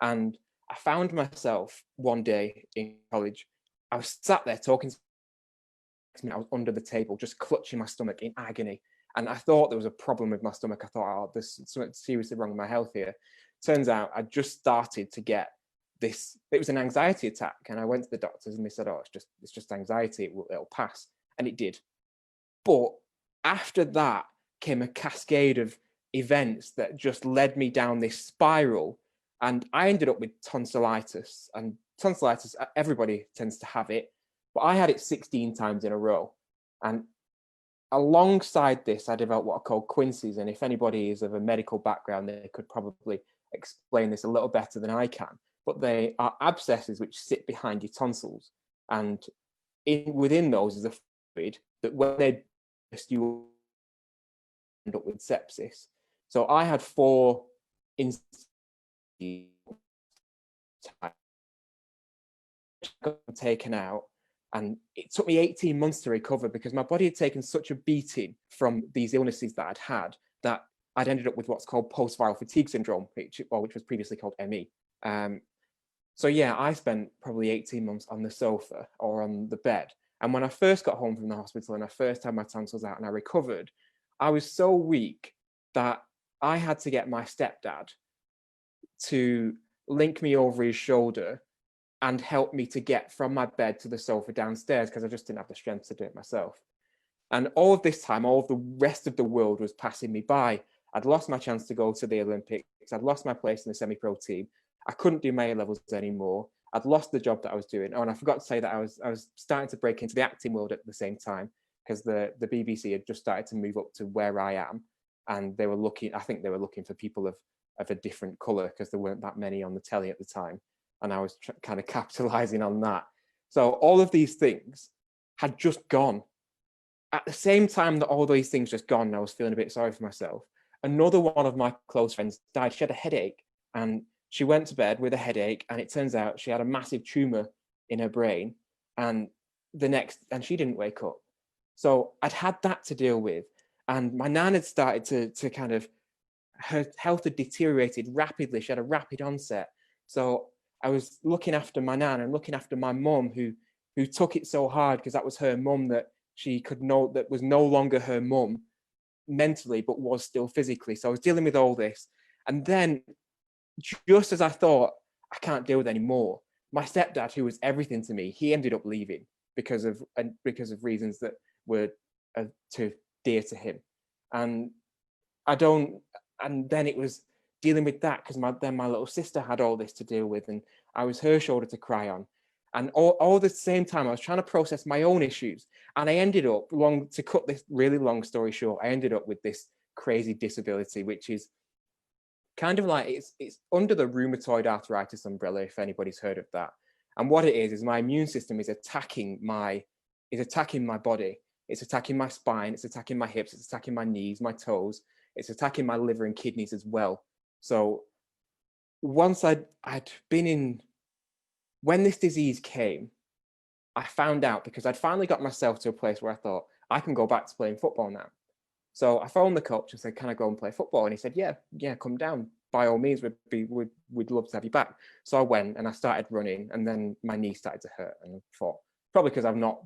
And I found myself one day in college, I was sat there talking to me, I was under the table, just clutching my stomach in agony. And I thought there was a problem with my stomach. I thought, oh, there's something seriously wrong with my health here. Turns out I just started to get this, it was an anxiety attack. And I went to the doctors and they said, oh, it's just anxiety, it'll pass. And it did. But after that came a cascade of events that just led me down this spiral. And I ended up with tonsillitis. And tonsillitis, everybody tends to have it, but I had it 16 times in a row. And alongside this, I developed what are called quinces. And if anybody is of a medical background, they could probably explain this a little better than I can. But they are abscesses which sit behind your tonsils. And within those is a fluid that when they burst, you end up with sepsis. So I had 4 instances taken out, and it took me 18 months to recover because my body had taken such a beating from these illnesses that I'd had that I'd ended up with what's called post-viral fatigue syndrome, which was previously called ME. So yeah, I spent probably 18 months on the sofa or on the bed. And when I first got home from the hospital and I first had my tonsils out and I recovered, I was so weak that I had to get my stepdad to link me over his shoulder and help me to get from my bed to the sofa downstairs because I just didn't have the strength to do it myself. And all of this time, all of the rest of the world was passing me by. I'd lost my chance to go to the Olympics. I'd lost my place in the semi-pro team. I couldn't do my A-levels anymore. I'd lost the job that I was doing. Oh, and I forgot to say that I was starting to break into the acting world at the same time because the BBC had just started to move up to where I am. And they were looking, I think they were looking for people of a different colour because there weren't that many on the telly at the time. And I was kind of capitalising on that. So all of these things had just gone. At the same time that all these things just gone, I was feeling a bit sorry for myself. Another one of my close friends died. She had a headache and she went to bed with a headache, and it turns out she had a massive tumour in her brain, and she didn't wake up. So I'd had that to deal with, and my nan had started to kind of, her health had deteriorated rapidly. She had a rapid onset. So I was looking after my nan and looking after my mum who took it so hard because that was her mum that that was no longer her mum mentally, but was still physically. So I was dealing with all this. And then just as I thought, I can't deal with it anymore, my stepdad, who was everything to me, he ended up leaving because of reasons that were too dear to him. And then it was dealing with that, because my little sister had all this to deal with, and I was her shoulder to cry on. And all at the same time, I was trying to process my own issues. And I ended up, to cut this really long story short, I ended up with this crazy disability, which is kind of like, it's under the rheumatoid arthritis umbrella, if anybody's heard of that. And what it is my immune system is attacking my body. It's attacking my spine, it's attacking my hips, it's attacking my knees, my toes, it's attacking my liver and kidneys as well. So once I'd been in, when this disease came, I found out, because I'd finally got myself to a place where I thought, I can go back to playing football now. So I phoned the coach and said, can I go and play football? And he said, yeah, come down. By all means, we'd love to have you back. So I went and I started running, and then my knee started to hurt. And I thought, probably because I've not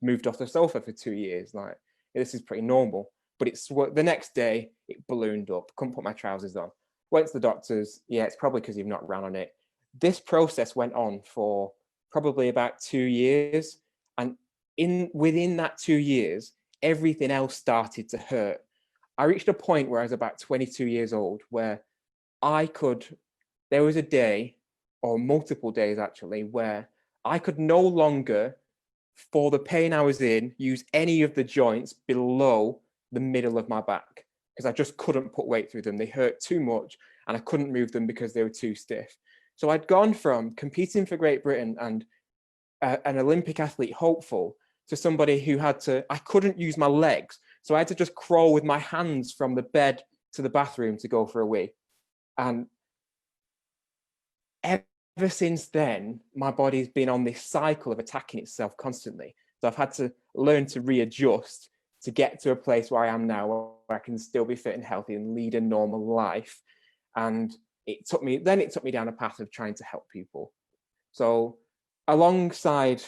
moved off the sofa for 2 years, like, this is pretty normal. But it's the next day, it ballooned up, couldn't put my trousers on. Went to the doctors, it's probably because you've not ran on it. This process went on for probably about 2 years. And within that 2 years, everything else started to hurt. I reached a point where I was about 22 years old, where there was a day, or multiple days actually, where I could no longer, for the pain I was in, use any of the joints below the middle of my back, because I just couldn't put weight through them. They hurt too much, and I couldn't move them because they were too stiff. So I'd gone from competing for Great Britain and an Olympic athlete hopeful to somebody who I couldn't use my legs. So I had to just crawl with my hands from the bed to the bathroom to go for a wee. And ever since then, my body's been on this cycle of attacking itself constantly. So I've had to learn to readjust to get to a place where I am now, where I can still be fit and healthy and lead a normal life. And it took me down a path of trying to help people. So alongside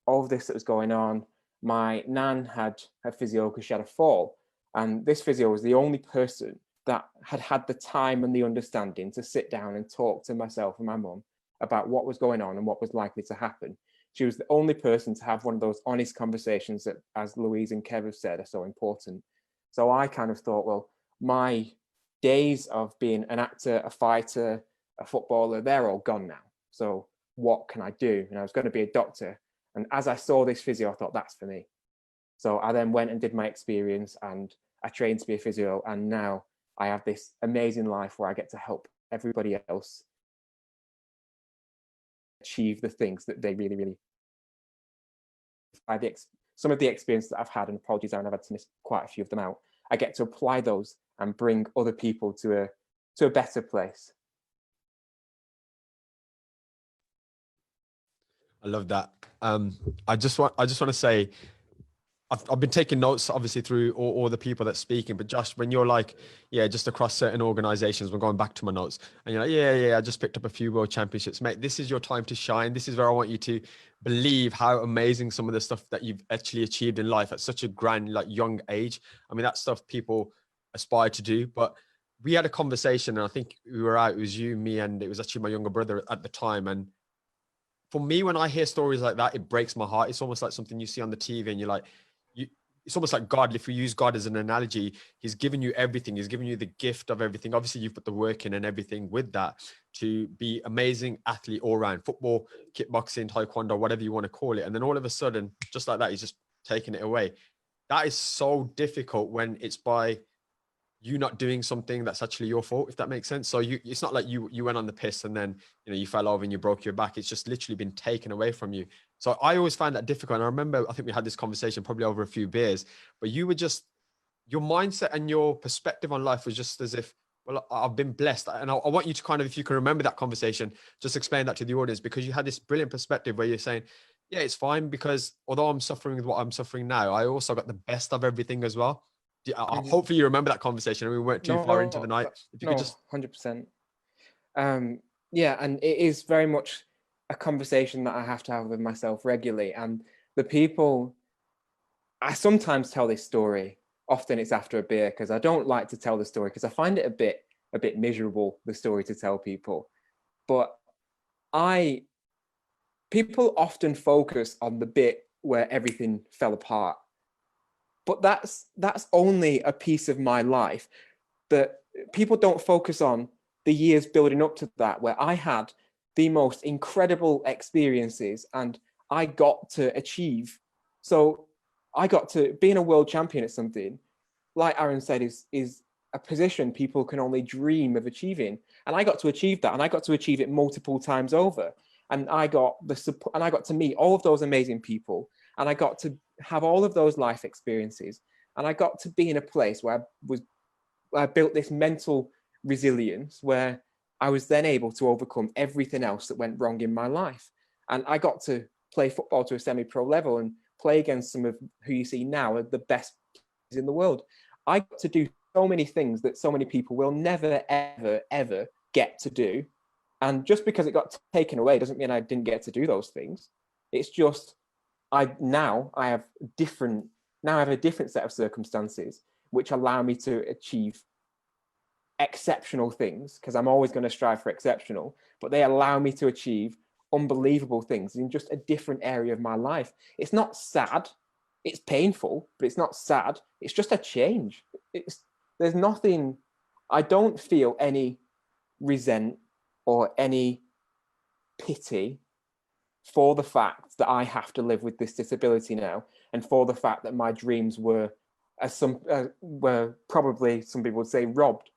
all of this that was going on, my nan had her physio because she had a fall. And this physio was the only person that had the time and the understanding to sit down and talk to myself and my mum about what was going on and what was likely to happen. She was the only person to have one of those honest conversations that, as Louise and Kev have said, are so important. So I kind of thought, well, my days of being an actor, a fighter, a footballer, they're all gone now. So what can I do? And I was going to be a doctor. And as I saw this physio, I thought, that's for me. So I then went and did my experience, and I trained to be a physio. And now I have this amazing life where I get to help everybody else achieve the things that they really, really. Some of the experiences that I've had, and apologies, Aaron, I've had to miss quite a few of them out. I get to apply those and bring other people to a better place. I love that. I just want to say, I've been taking notes, obviously, through all the people that's speaking, but Josh, when you're like, just across certain organizations, we're going back to my notes, and you're like, I just picked up a few world championships, mate. This is your time to shine. This is where I want you to believe how amazing some of the stuff that you've actually achieved in life at such a grand, like, young age. I mean, that's stuff people aspire to do. But we had a conversation, and I think we were out, it was you, me, and it was actually my younger brother at the time. And for me, when I hear stories like that, it breaks my heart. It's almost like something you see on the TV, and you're like, it's almost like God. If we use God as an analogy, he's given you everything. He's given you the gift of everything. Obviously, you've put the work in and everything with that to be amazing athlete all around, football, kickboxing, taekwondo, whatever you want to call it. And then all of a sudden, just like that, he's just taking it away. That is so difficult when it's by you not doing something that's actually your fault, if that makes sense. So it's not like you went on the piss and then, you fell over and you broke your back. It's just literally been taken away from you. So I always find that difficult. And I remember, I think we had this conversation probably over a few beers, but you were just, your mindset and your perspective on life was just as if, well, I've been blessed. And I want you to kind of, if you can remember that conversation, just explain that to the audience, because you had this brilliant perspective where you're saying, yeah, it's fine, because although I'm suffering with what I'm suffering now, I also got the best of everything as well. Hopefully you remember that conversation, and we weren't too far into the night. If you could just 100%. And it is very much a conversation that I have to have with myself regularly. And the people I sometimes tell this story. Often it's after a beer because I don't like to tell the story because I find it a bit miserable, the story to tell people. But people often focus on the bit where everything fell apart. But that's only a piece of my life. That people don't focus on the years building up to that, where I had the most incredible experiences and I got to achieve. So I got to being a world champion at something, like Aaron said, is a position people can only dream of achieving. And I got to achieve that, and I got to achieve it multiple times over. And I got the support, and I got to meet all of those amazing people, and I got to have all of those life experiences, and I got to be in a place where I built this mental resilience where I was then able to overcome everything else that went wrong in my life. And I got to play football to a semi-pro level and play against some of who you see now are the best in the world. I got to do so many things that so many people will never, ever, ever get to do. And just because it got taken away doesn't mean I didn't get to do those things. It's just I have a different set of circumstances which allow me to achieve exceptional things, because I'm always going to strive for exceptional, but they allow me to achieve unbelievable things in just a different area of my life. It's not sad, it's painful, but it's not sad. It's just a change. There's nothing, I don't feel any resent or any pity for the fact that I have to live with this disability now, and for the fact that my dreams were probably, some people would say, robbed.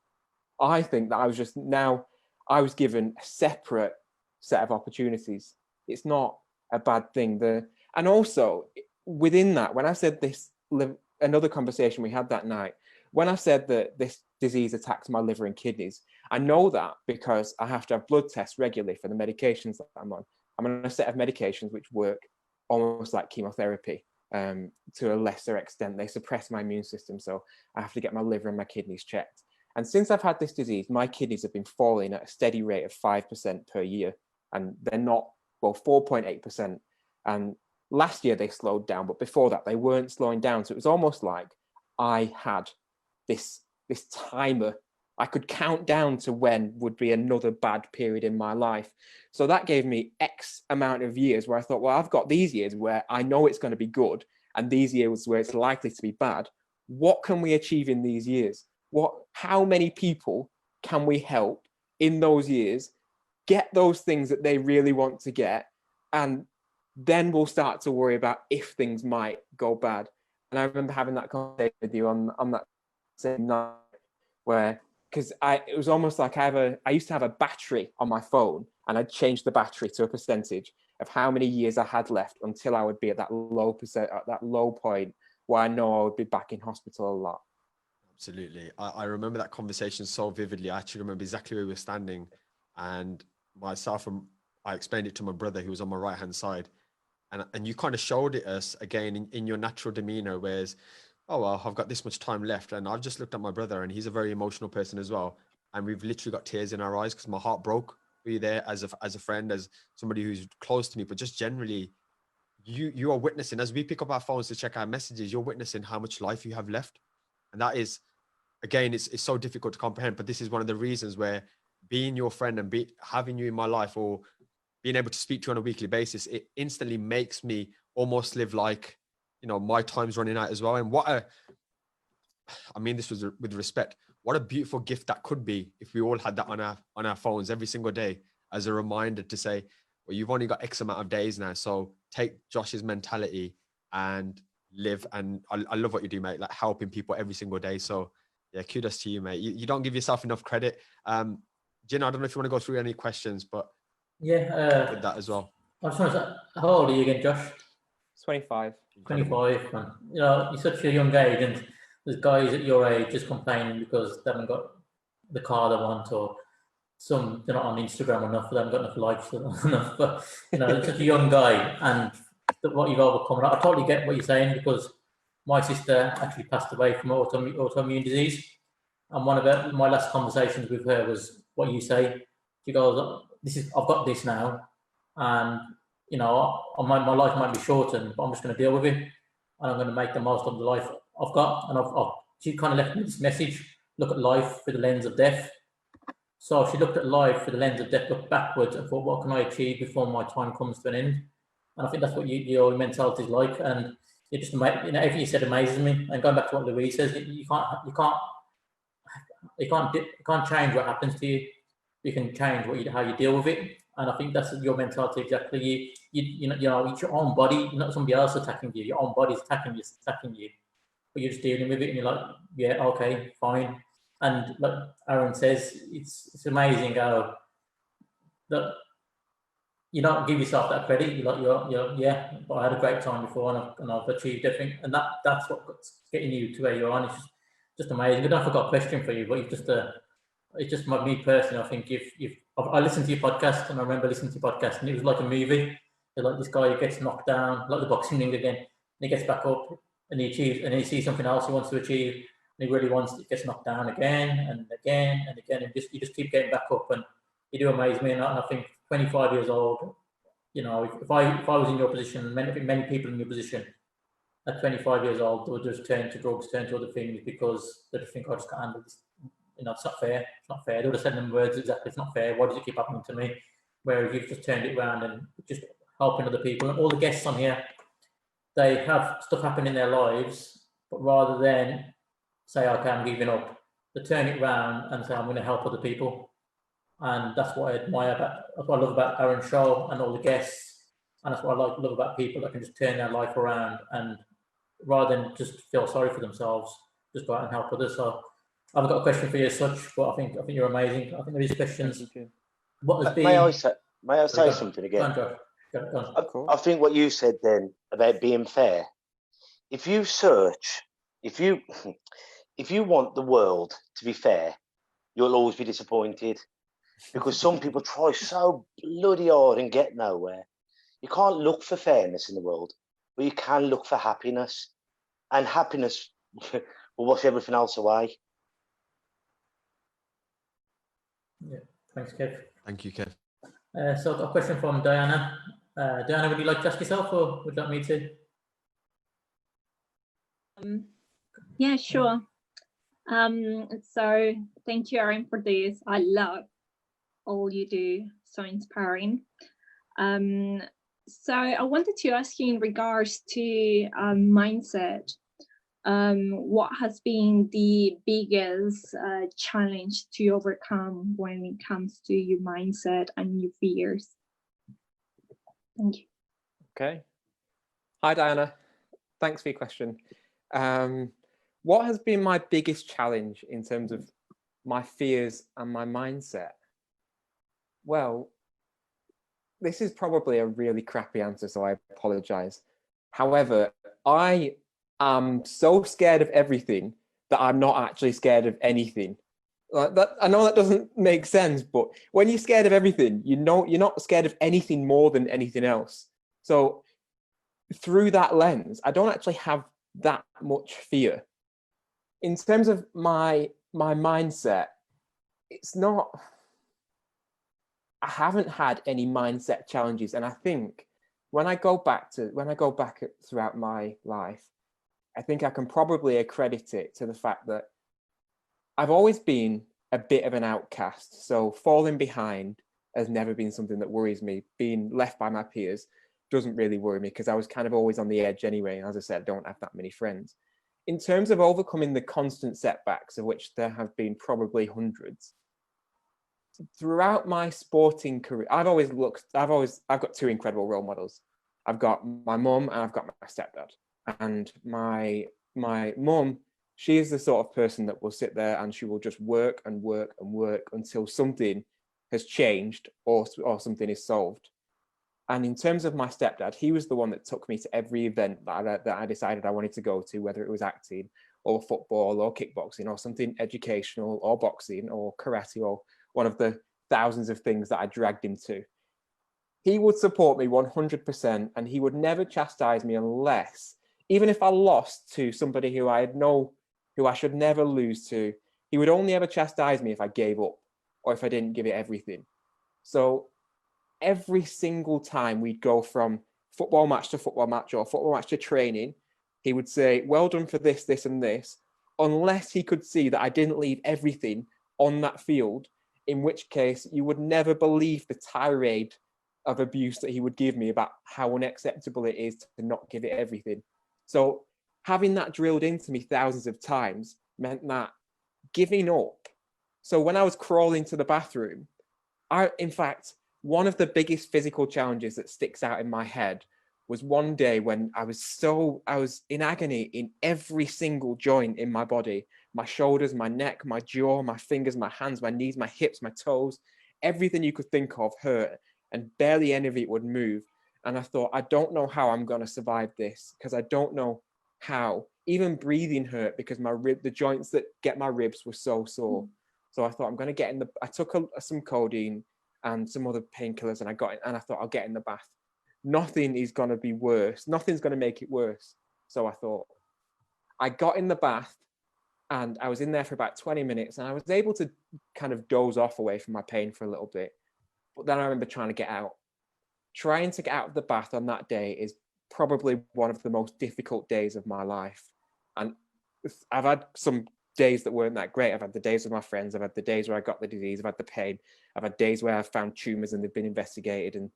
I think that I was given a separate set of opportunities. It's not a bad thing. And also within that, when I said this, another conversation we had that night, when I said that this disease attacks my liver and kidneys, I know that because I have to have blood tests regularly for the medications that I'm on. I'm on a set of medications which work almost like chemotherapy. To a lesser extent, they suppress my immune system, so I have to get my liver and my kidneys checked. And since I've had this disease, my kidneys have been falling at a steady rate of 5% per year, and they're not, well, 4.8%. And last year they slowed down, but before that they weren't slowing down. So it was almost like I had this timer. I could count down to when would be another bad period in my life. So that gave me X amount of years where I thought, well, I've got these years where I know it's going to be good, and these years where it's likely to be bad. What can we achieve in these years? How many people can we help in those years get those things that they really want to get? And then we'll start to worry about if things might go bad. And I remember having that conversation with you on that same night, where, because it was almost like I used to have a battery on my phone, and I'd change the battery to a percentage of how many years I had left until I would be at that low point where I know I would be back in hospital a lot. Absolutely. I remember that conversation so vividly. I actually remember exactly where we were standing, and I explained it to my brother who was on my right hand side, and you kind of showed it us again in your natural demeanor, whereas, oh, well, I've got this much time left. And I've just looked at my brother, and he's a very emotional person as well. And we've literally got tears in our eyes because my heart broke for you there as a friend, as somebody who's close to me, but just generally, you are witnessing, as we pick up our phones to check our messages, you're witnessing how much life you have left. And that is, again, it's so difficult to comprehend, but this is one of the reasons where being your friend and having you in my life, or being able to speak to you on a weekly basis, it instantly makes me almost live like, my time's running out as well. And I mean this was with respect, what a beautiful gift that could be if we all had that on our phones every single day as a reminder to say, well, you've only got X amount of days now, so take Josh's mentality and live. And I love what you do, mate, like helping people every single day. So yeah, kudos to you, mate. You don't give yourself enough credit. Jin, I don't know if you want to go through any questions, but yeah, with that as well. I just want to say, how old are you again, Josh? 25. 25, man. You're such a young age, and there's guys at your age just complaining because they haven't got the car they want, or they're not on Instagram enough, they haven't got enough likes enough. But you're such a young guy, and what you've overcome. I totally get what you're saying, because my sister actually passed away from autoimmune disease, and one of my last conversations with her was what you say. She goes, I've got this now, and my life might be shortened, but I'm just going to deal with it. and I'm going to make the most of the life I've got. And she kind of left me this message: look at life through the lens of death. So she looked at life through the lens of death, looked backwards, and thought, what can I achieve before my time comes to an end? And I think that's what your mentality is like. And it just, everything you said amazes me. And going back to what Louise says, you can't change what happens to you. You can change how you deal with it. And I think that's your mentality exactly. You know, it's your own body, not somebody else attacking you. Your own body's attacking you, but you're just dealing with it, and you're like, yeah, okay, fine. And like Aaron says, it's amazing how that you don't give yourself that credit. You're like, yeah, but I had a great time before, and I've achieved everything, and that's what's getting you to where you're on. It's just amazing. I don't know if I've got a question for you, but you've just it's just me personally. I think I listened to your podcast, and I remember listening to your podcast, and it was like a movie. Like this guy who gets knocked down, like the boxing ring again, and he gets back up, and he achieves, and he sees something else he wants to achieve, and he really wants it, gets knocked down again and again and again, and you just keep getting back up, and you do amaze me. And I think 25 years old, you know, if I was in your position, many people in your position at 25 years old would just turn to drugs, turn to other things, because they just think, I just can't handle this. You know, it's not fair. It's not fair. They would have said them words exactly. It's not fair. Why does it keep happening to me? Whereas you've just turned it around and just helping other people. And all the guests on here, they have stuff happen in their lives, but rather than say, okay, I'm giving up, they turn it around and say, I'm going to help other people. And that's what I admire that's what I love about Aaron's show and all the guests. And that's what I love about people that can just turn their life around, and rather than just feel sorry for themselves, just go out and help others. So I've got a question for you as such, but I think you're amazing. I think there is questions. What has been... May I say something again? Go on. I think what you said then about being fair. If you search, if you want the world to be fair, you'll always be disappointed, because some people try so bloody hard and get nowhere. You can't look for fairness in the world, but you can look for happiness, and happiness will wash everything else away. Yeah, thanks, Kev. Thank you, Kev. So I've got a question from Diana. Diana, would you like to ask yourself, or would you like me to? Yeah, sure. So thank you, Aaron, for this. I love all you do, so inspiring. So I wanted to ask you in regards to mindset, what has been the biggest challenge to overcome when it comes to your mindset and your fears? Thank you. Okay. Hi, Diana. Thanks for your question. What has been my biggest challenge in terms of my fears and my mindset? Well, this is probably a really crappy answer, so I apologize. However, I am so scared of everything that I'm not actually scared of anything. Like that, I know that doesn't make sense, but when you're scared of everything, you know you're not scared of anything more than anything else. So through that lens, I don't actually have that much fear. In terms of my mindset, it's not, I haven't had any mindset challenges. And I think when I go back throughout my life, I think I can probably accredit it to the fact that I've always been a bit of an outcast. So falling behind has never been something that worries me. Being left by my peers doesn't really worry me, because I was kind of always on the edge anyway. And as I said, I don't have that many friends. In terms of overcoming the constant setbacks, of which there have been probably hundreds, throughout my sporting career, I've got two incredible role models. I've got my mum and I've got my stepdad. And my mum, she is the sort of person that will sit there and she will just work and work and work until something has changed or something is solved. And in terms of my stepdad, he was the one that took me to every event that I decided I wanted to go to, whether it was acting or football or kickboxing or something educational or boxing or karate or one of the thousands of things that I dragged him to. He would support me 100%, and he would never chastise me unless, even if I lost to somebody who I should never lose to, he would only ever chastise me if I gave up or if I didn't give it everything. So every single time we'd go from football match to football match or football match to training, he would say, well done for this, this, and this, unless he could see that I didn't leave everything on that field, in which case you would never believe the tirade of abuse that he would give me about how unacceptable it is to not give it everything. So having that drilled into me thousands of times meant that giving up. So when I was crawling to the bathroom, in fact, one of the biggest physical challenges that sticks out in my head was one day when I was in agony in every single joint in my body, my shoulders, my neck, my jaw, my fingers, my hands, my knees, my hips, my toes, everything you could think of hurt, and barely any of it would move. And I thought, I don't know how I'm going to survive this, because I don't know how. Even breathing hurt because the joints that get my ribs were so sore. So I thought, I'm going to get I took some codeine and some other painkillers, and I thought, I'll get in the bath. Nothing is going to be worse. Nothing's going to make it worse. So I thought, I got in the bath, and I was in there for about 20 minutes, and I was able to kind of doze off away from my pain for a little bit. But then I remember trying to get out. Trying to get out of the bath on that day is probably one of the most difficult days of my life. And I've had some days that weren't that great. I've had the days with my friends. I've had the days where I got the disease. I've had the pain. I've had days where I've found tumors and they've been investigated. And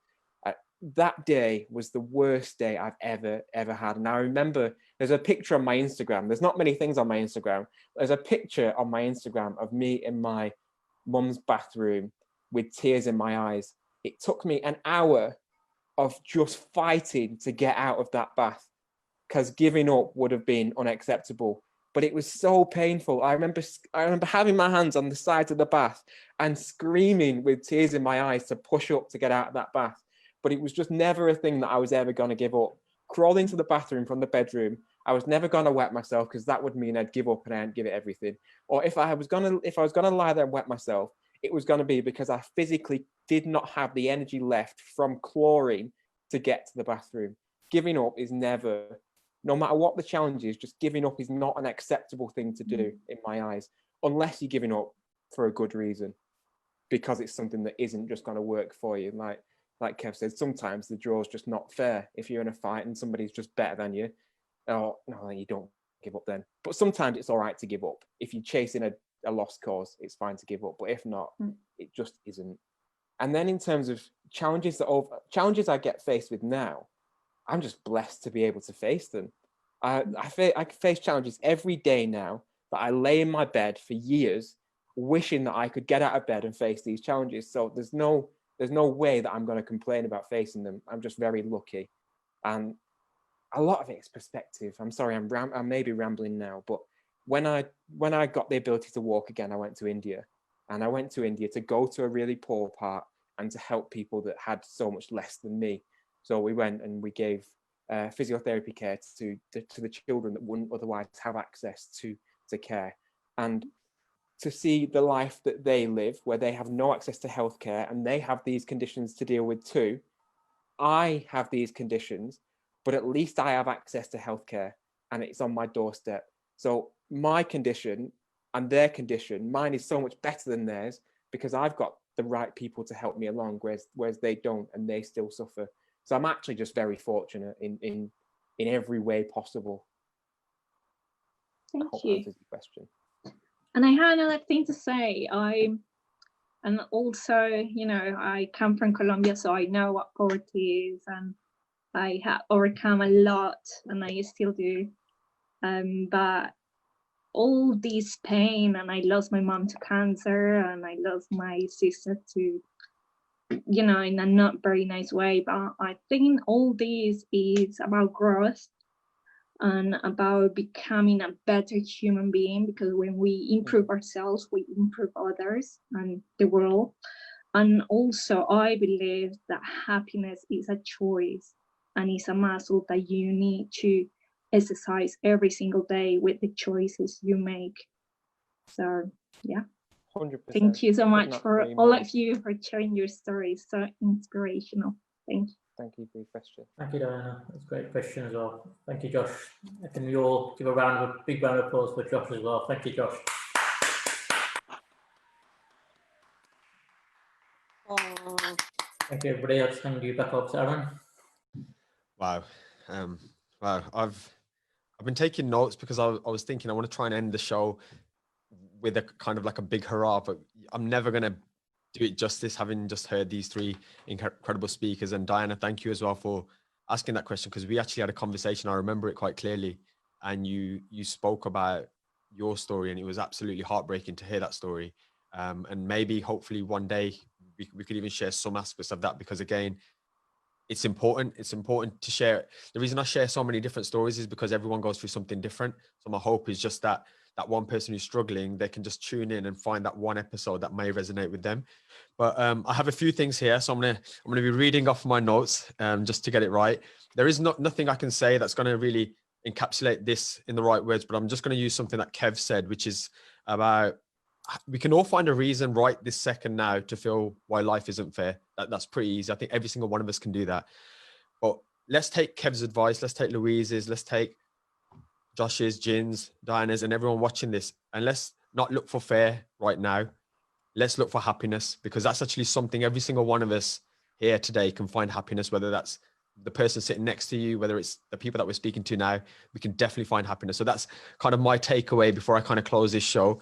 that day was the worst day I've ever had. And I remember there's a picture on my Instagram. There's not many things on my Instagram. There's a picture on my Instagram of me in my mum's bathroom with tears in my eyes. It took me an hour of just fighting to get out of that bath, because giving up would have been unacceptable. But it was so painful. I remember having my hands on the sides of the bath and screaming with tears in my eyes to push up to get out of that bath. But it was just never a thing that I was ever going to give up. Crawling to the bathroom from the bedroom, I was never going to wet myself, because that would mean I'd give up and I'd give it everything. Or if I was going to lie there and wet myself, it was going to be because I physically did not have the energy left from clawing to get to the bathroom. Giving up is never, no matter what the challenge is, just giving up is not an acceptable thing to do in my eyes, unless you're giving up for a good reason, because it's something that isn't just going to work for you. Like Kev said, sometimes the draw's just not fair. If you're in a fight and somebody's just better than you, no, you don't give up then. But sometimes it's all right to give up. If you're chasing a lost cause, it's fine to give up. But if not, it just isn't. And then in terms of challenges I get faced with now, I'm just blessed to be able to face them. I face challenges every day now that I lay in my bed for years, wishing that I could get out of bed and face these challenges. So there's no way that I'm going to complain about facing them. I'm just very lucky. And a lot of it is perspective. I'm sorry, I may be rambling now, but when I got the ability to walk again, I went to India. And I went to India to go to a really poor part and to help people that had so much less than me. So we went and we gave physiotherapy care to the children that wouldn't otherwise have access to care. And to see the life that they live, where they have no access to healthcare and they have these conditions to deal with too. I have these conditions, but at least I have access to healthcare and it's on my doorstep. So my condition and their condition, mine is so much better than theirs, because I've got the right people to help me along, whereas they don't, and they still suffer. So I'm actually just very fortunate in every way possible. Thank I hope you. that answers your question. And I had another thing to say. And also, I come from Colombia, so I know what poverty is, and I have overcome a lot, and I still do. But all this pain, and I lost my mom to cancer, and I lost my sister to, in a not very nice way. But I think all this is about growth and about becoming a better human being, because when we improve ourselves, we improve others and the world. And also, I believe that happiness is a choice, and it's a muscle that you need to exercise every single day with the choices you make. So yeah, 100%. thank you so much for all of you for sharing your stories. So inspirational. Thank you. Thank you for your question. Thank you, Diana. That's a great question as well. Thank you, Josh. Can we all give a big round of applause for Josh as well? Thank you, Josh. Thank you, everybody. I'll just hand you back up to Aaron. Wow. Wow. I've been taking notes because I was thinking I want to try and end the show with a kind of like a big hurrah, but I'm never going to do it justice having just heard these three incredible speakers. And Diana, thank you as well for asking that question, because we actually had a conversation. I remember it quite clearly. And you spoke about your story, and it was absolutely heartbreaking to hear that story. And maybe hopefully one day we could even share some aspects of that, because again, it's important to share. The reason I share so many different stories is because everyone goes through something different. So my hope is just that one person who's struggling, they can just tune in and find that one episode that may resonate with them. But I have a few things here, so I'm gonna be reading off my notes just to get it right. There is nothing I can say that's going to really encapsulate this in the right words, but I'm just going to use something that Kev said, which is about, we can all find a reason right this second now to feel why life isn't fair. That's pretty easy. I think every single one of us can do that. But let's take Kev's advice. Let's take Louise's. Let's take Josh's, Jin's, Diana's, and everyone watching this. And let's not look for fair right now. Let's look for happiness, because that's actually something every single one of us here today can find happiness, whether that's the person sitting next to you, whether it's the people that we're speaking to now. We can definitely find happiness. So that's kind of my takeaway before I kind of close this show.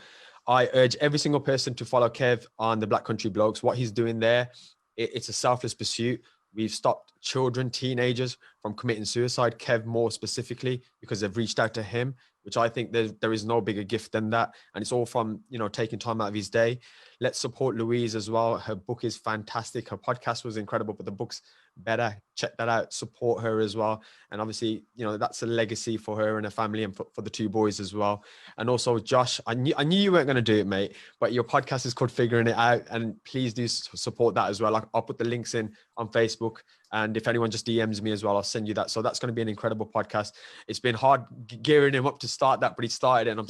I urge every single person to follow Kev on the Black Country Blokes. What he's doing there, it's a selfless pursuit. We've stopped children, teenagers from committing suicide, Kev more specifically, because they've reached out to him, which I think there is no bigger gift than that. And it's all from, taking time out of his day. Let's support Louise as well. Her book is fantastic. Her podcast was incredible, but the book's better. Check that out. Support her as well. And obviously, that's a legacy for her and her family, and for the two boys as well. And also, Josh, I knew you weren't going to do it, mate, but your podcast is called Figuring It Out, and please do support that as well. I'll put the links in on Facebook, and if anyone just DMs me as well, I'll send you that. So that's going to be an incredible podcast. It's been hard gearing him up to start that, but he started it, and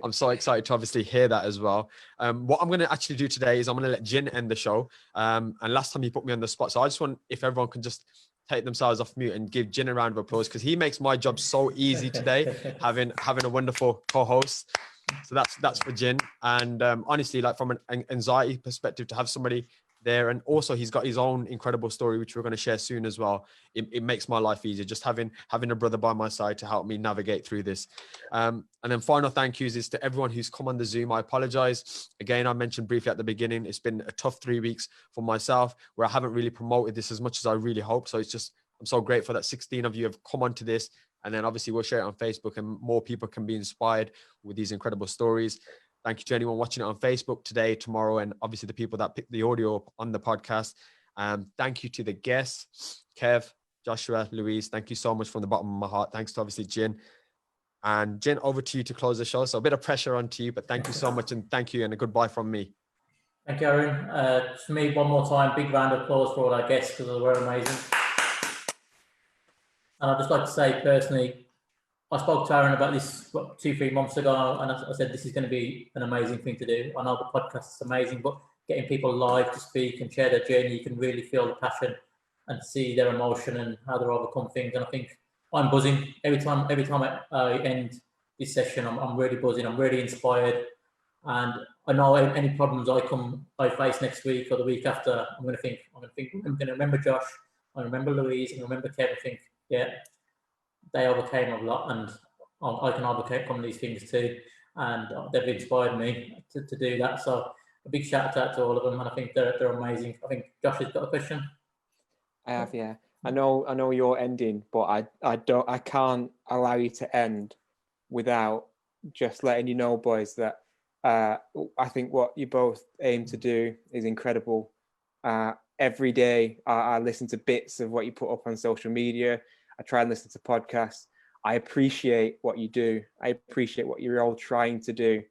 I'm so excited to obviously hear that as well. What I'm going to actually do today is I'm going to let Jin end the show. And last time he put me on the spot, so I just want, if everyone can just take themselves off mute and give Jin a round of applause, because he makes my job so easy today, having a wonderful co-host. So that's for Jin. And honestly, like from an anxiety perspective, to have somebody there, and also he's got his own incredible story, which we're going to share soon as well. It makes my life easier, just having a brother by my side to help me navigate through this. And then final thank yous is to everyone who's come on the Zoom. I apologize again. I mentioned briefly at the beginning, it's been a tough 3 weeks for myself, where I haven't really promoted this as much as I really hoped. So I'm so grateful that 16 of you have come onto this. And then obviously we'll share it on Facebook, and more people can be inspired with these incredible stories. Thank you to anyone watching it on Facebook today, tomorrow, and obviously the people that picked the audio up on the podcast. Thank you to the guests, Kev, Joshua, Louise. Thank you so much from the bottom of my heart. Thanks to obviously Jin. And Jin, over to you to close the show. So a bit of pressure onto you, but thank you so much, and thank you, and a goodbye from me. Thank you, Aaron. For me, one more time, big round of applause for all our guests, because they were amazing. And I'd just like to say personally, I spoke to Aaron about this 2-3 months ago, and I said this is going to be an amazing thing to do. I know the podcast is amazing, but getting people live to speak and share their journey, you can really feel the passion and see their emotion and how they overcome things. And I think I'm buzzing every time I end this session. I'm really buzzing. I'm really inspired, and I know any problems I face next week or the week after, I'm going to remember Josh, I remember Louise, and remember Kev. I think, yeah, they overcame a lot, and I can overcome these things too. And they've inspired me to do that. So a big shout out to all of them, and I think they're amazing. I think Josh has got a question. I have, yeah. I know you're ending, but I can't allow you to end without just letting you know, boys, that I think what you both aim to do is incredible. Every day I listen to bits of what you put up on social media. I try and listen to podcasts. I appreciate what you do. I appreciate what you're all trying to do.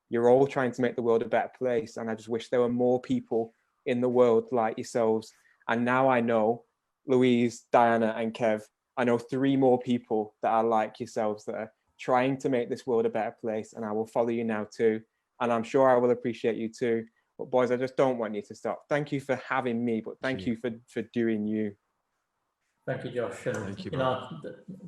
You're all trying to make the world a better place. And I just wish there were more people in the world like yourselves. And now I know Louise, Diana, and Kev, I know 3 more people that are like yourselves, that are trying to make this world a better place. And I will follow you now too. And I'm sure I will appreciate you too. But boys, I just don't want you to stop. Thank you for having me, but thank you for doing you. Thank you, Josh. And Thank you, you know,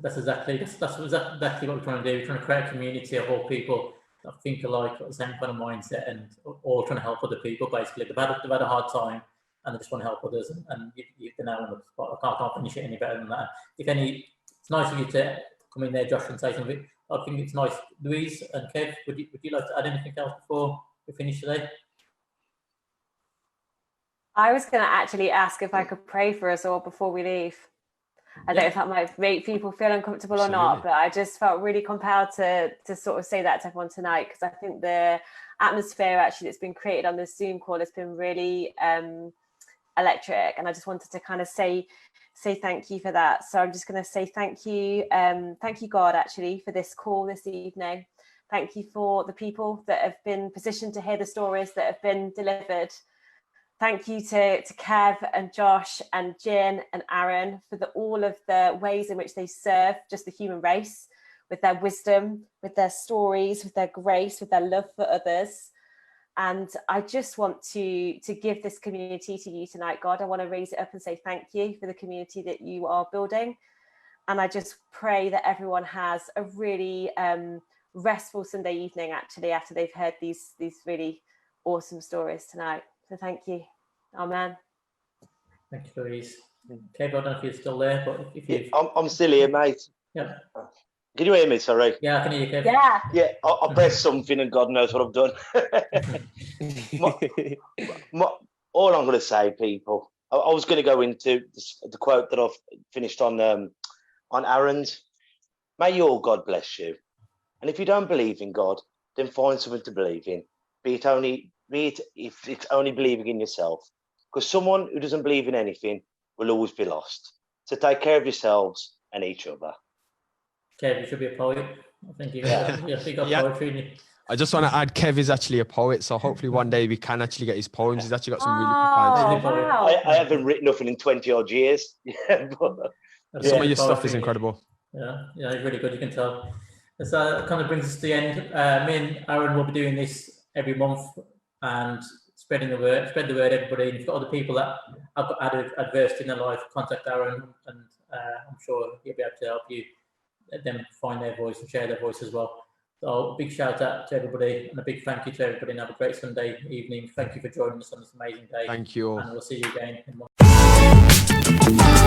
that's exactly what we're trying to do. We're trying to create a community of all people that think alike, got the same kind of mindset, and all trying to help other people. Basically, they've had a hard time, and they just want to help others. And you've been out on the spot. I can't finish it any better than that. It's nice of you to come in there, Josh, and say something. I think it's nice. Louise and Kev, would you like to add anything else before we finish today? I was going to actually ask if I could pray for us all before we leave. I don't know if that might make people feel uncomfortable or not, but I just felt really compelled to sort of say that to everyone tonight, because I think the atmosphere actually that's been created on this Zoom call has been really electric, and I just wanted to kind of say thank you for that. So I'm just going to say thank you God, actually, for this call this evening. Thank you for the people that have been positioned to hear the stories that have been delivered. Thank you to Kev and Josh and Jin and Aaron for all of the ways in which they serve just the human race, with their wisdom, with their stories, with their grace, with their love for others. And I just want to give this community to you tonight, God. I want to raise it up and say thank you for the community that you are building. And I just pray that everyone has a really restful Sunday evening, actually, after they've heard these really awesome stories tonight. So thank you. Amen. Thank you, Louise. Kev, I don't know if you're still there, but if you... I'm still here, mate. Yeah. Can you hear me? Sorry. Yeah, I can hear you, Kev. Yeah. Yeah, I pressed something and God knows what I've done. All I'm going to say, people, I was going to go into the quote that I've finished on Aaron's. May your God bless you. And if you don't believe in God, then find something to believe in. Be it if it's only believing in yourself. Because someone who doesn't believe in anything will always be lost. So take care of yourselves and each other. Kev, you should be a poet. I think you got poetry in you. I just want to add, Kev is actually a poet, so hopefully one day we can actually get his poems. He's actually got some really good poems. Wow. I haven't written nothing in 20 odd years. Some of your stuff is incredible. Yeah, it's really good, you can tell. So that kind of brings us to the end. Me and Aaron will be doing this every month and spread the word, everybody. And if you've got other people that have got added adversity in their life, contact Aaron, and I'm sure he'll be able to help you, let them find their voice and share their voice as well. So a big shout out to everybody and a big thank you to everybody, and have a great Sunday evening. Thank you for joining us on this amazing day. Thank you all. And we'll see you again in a month.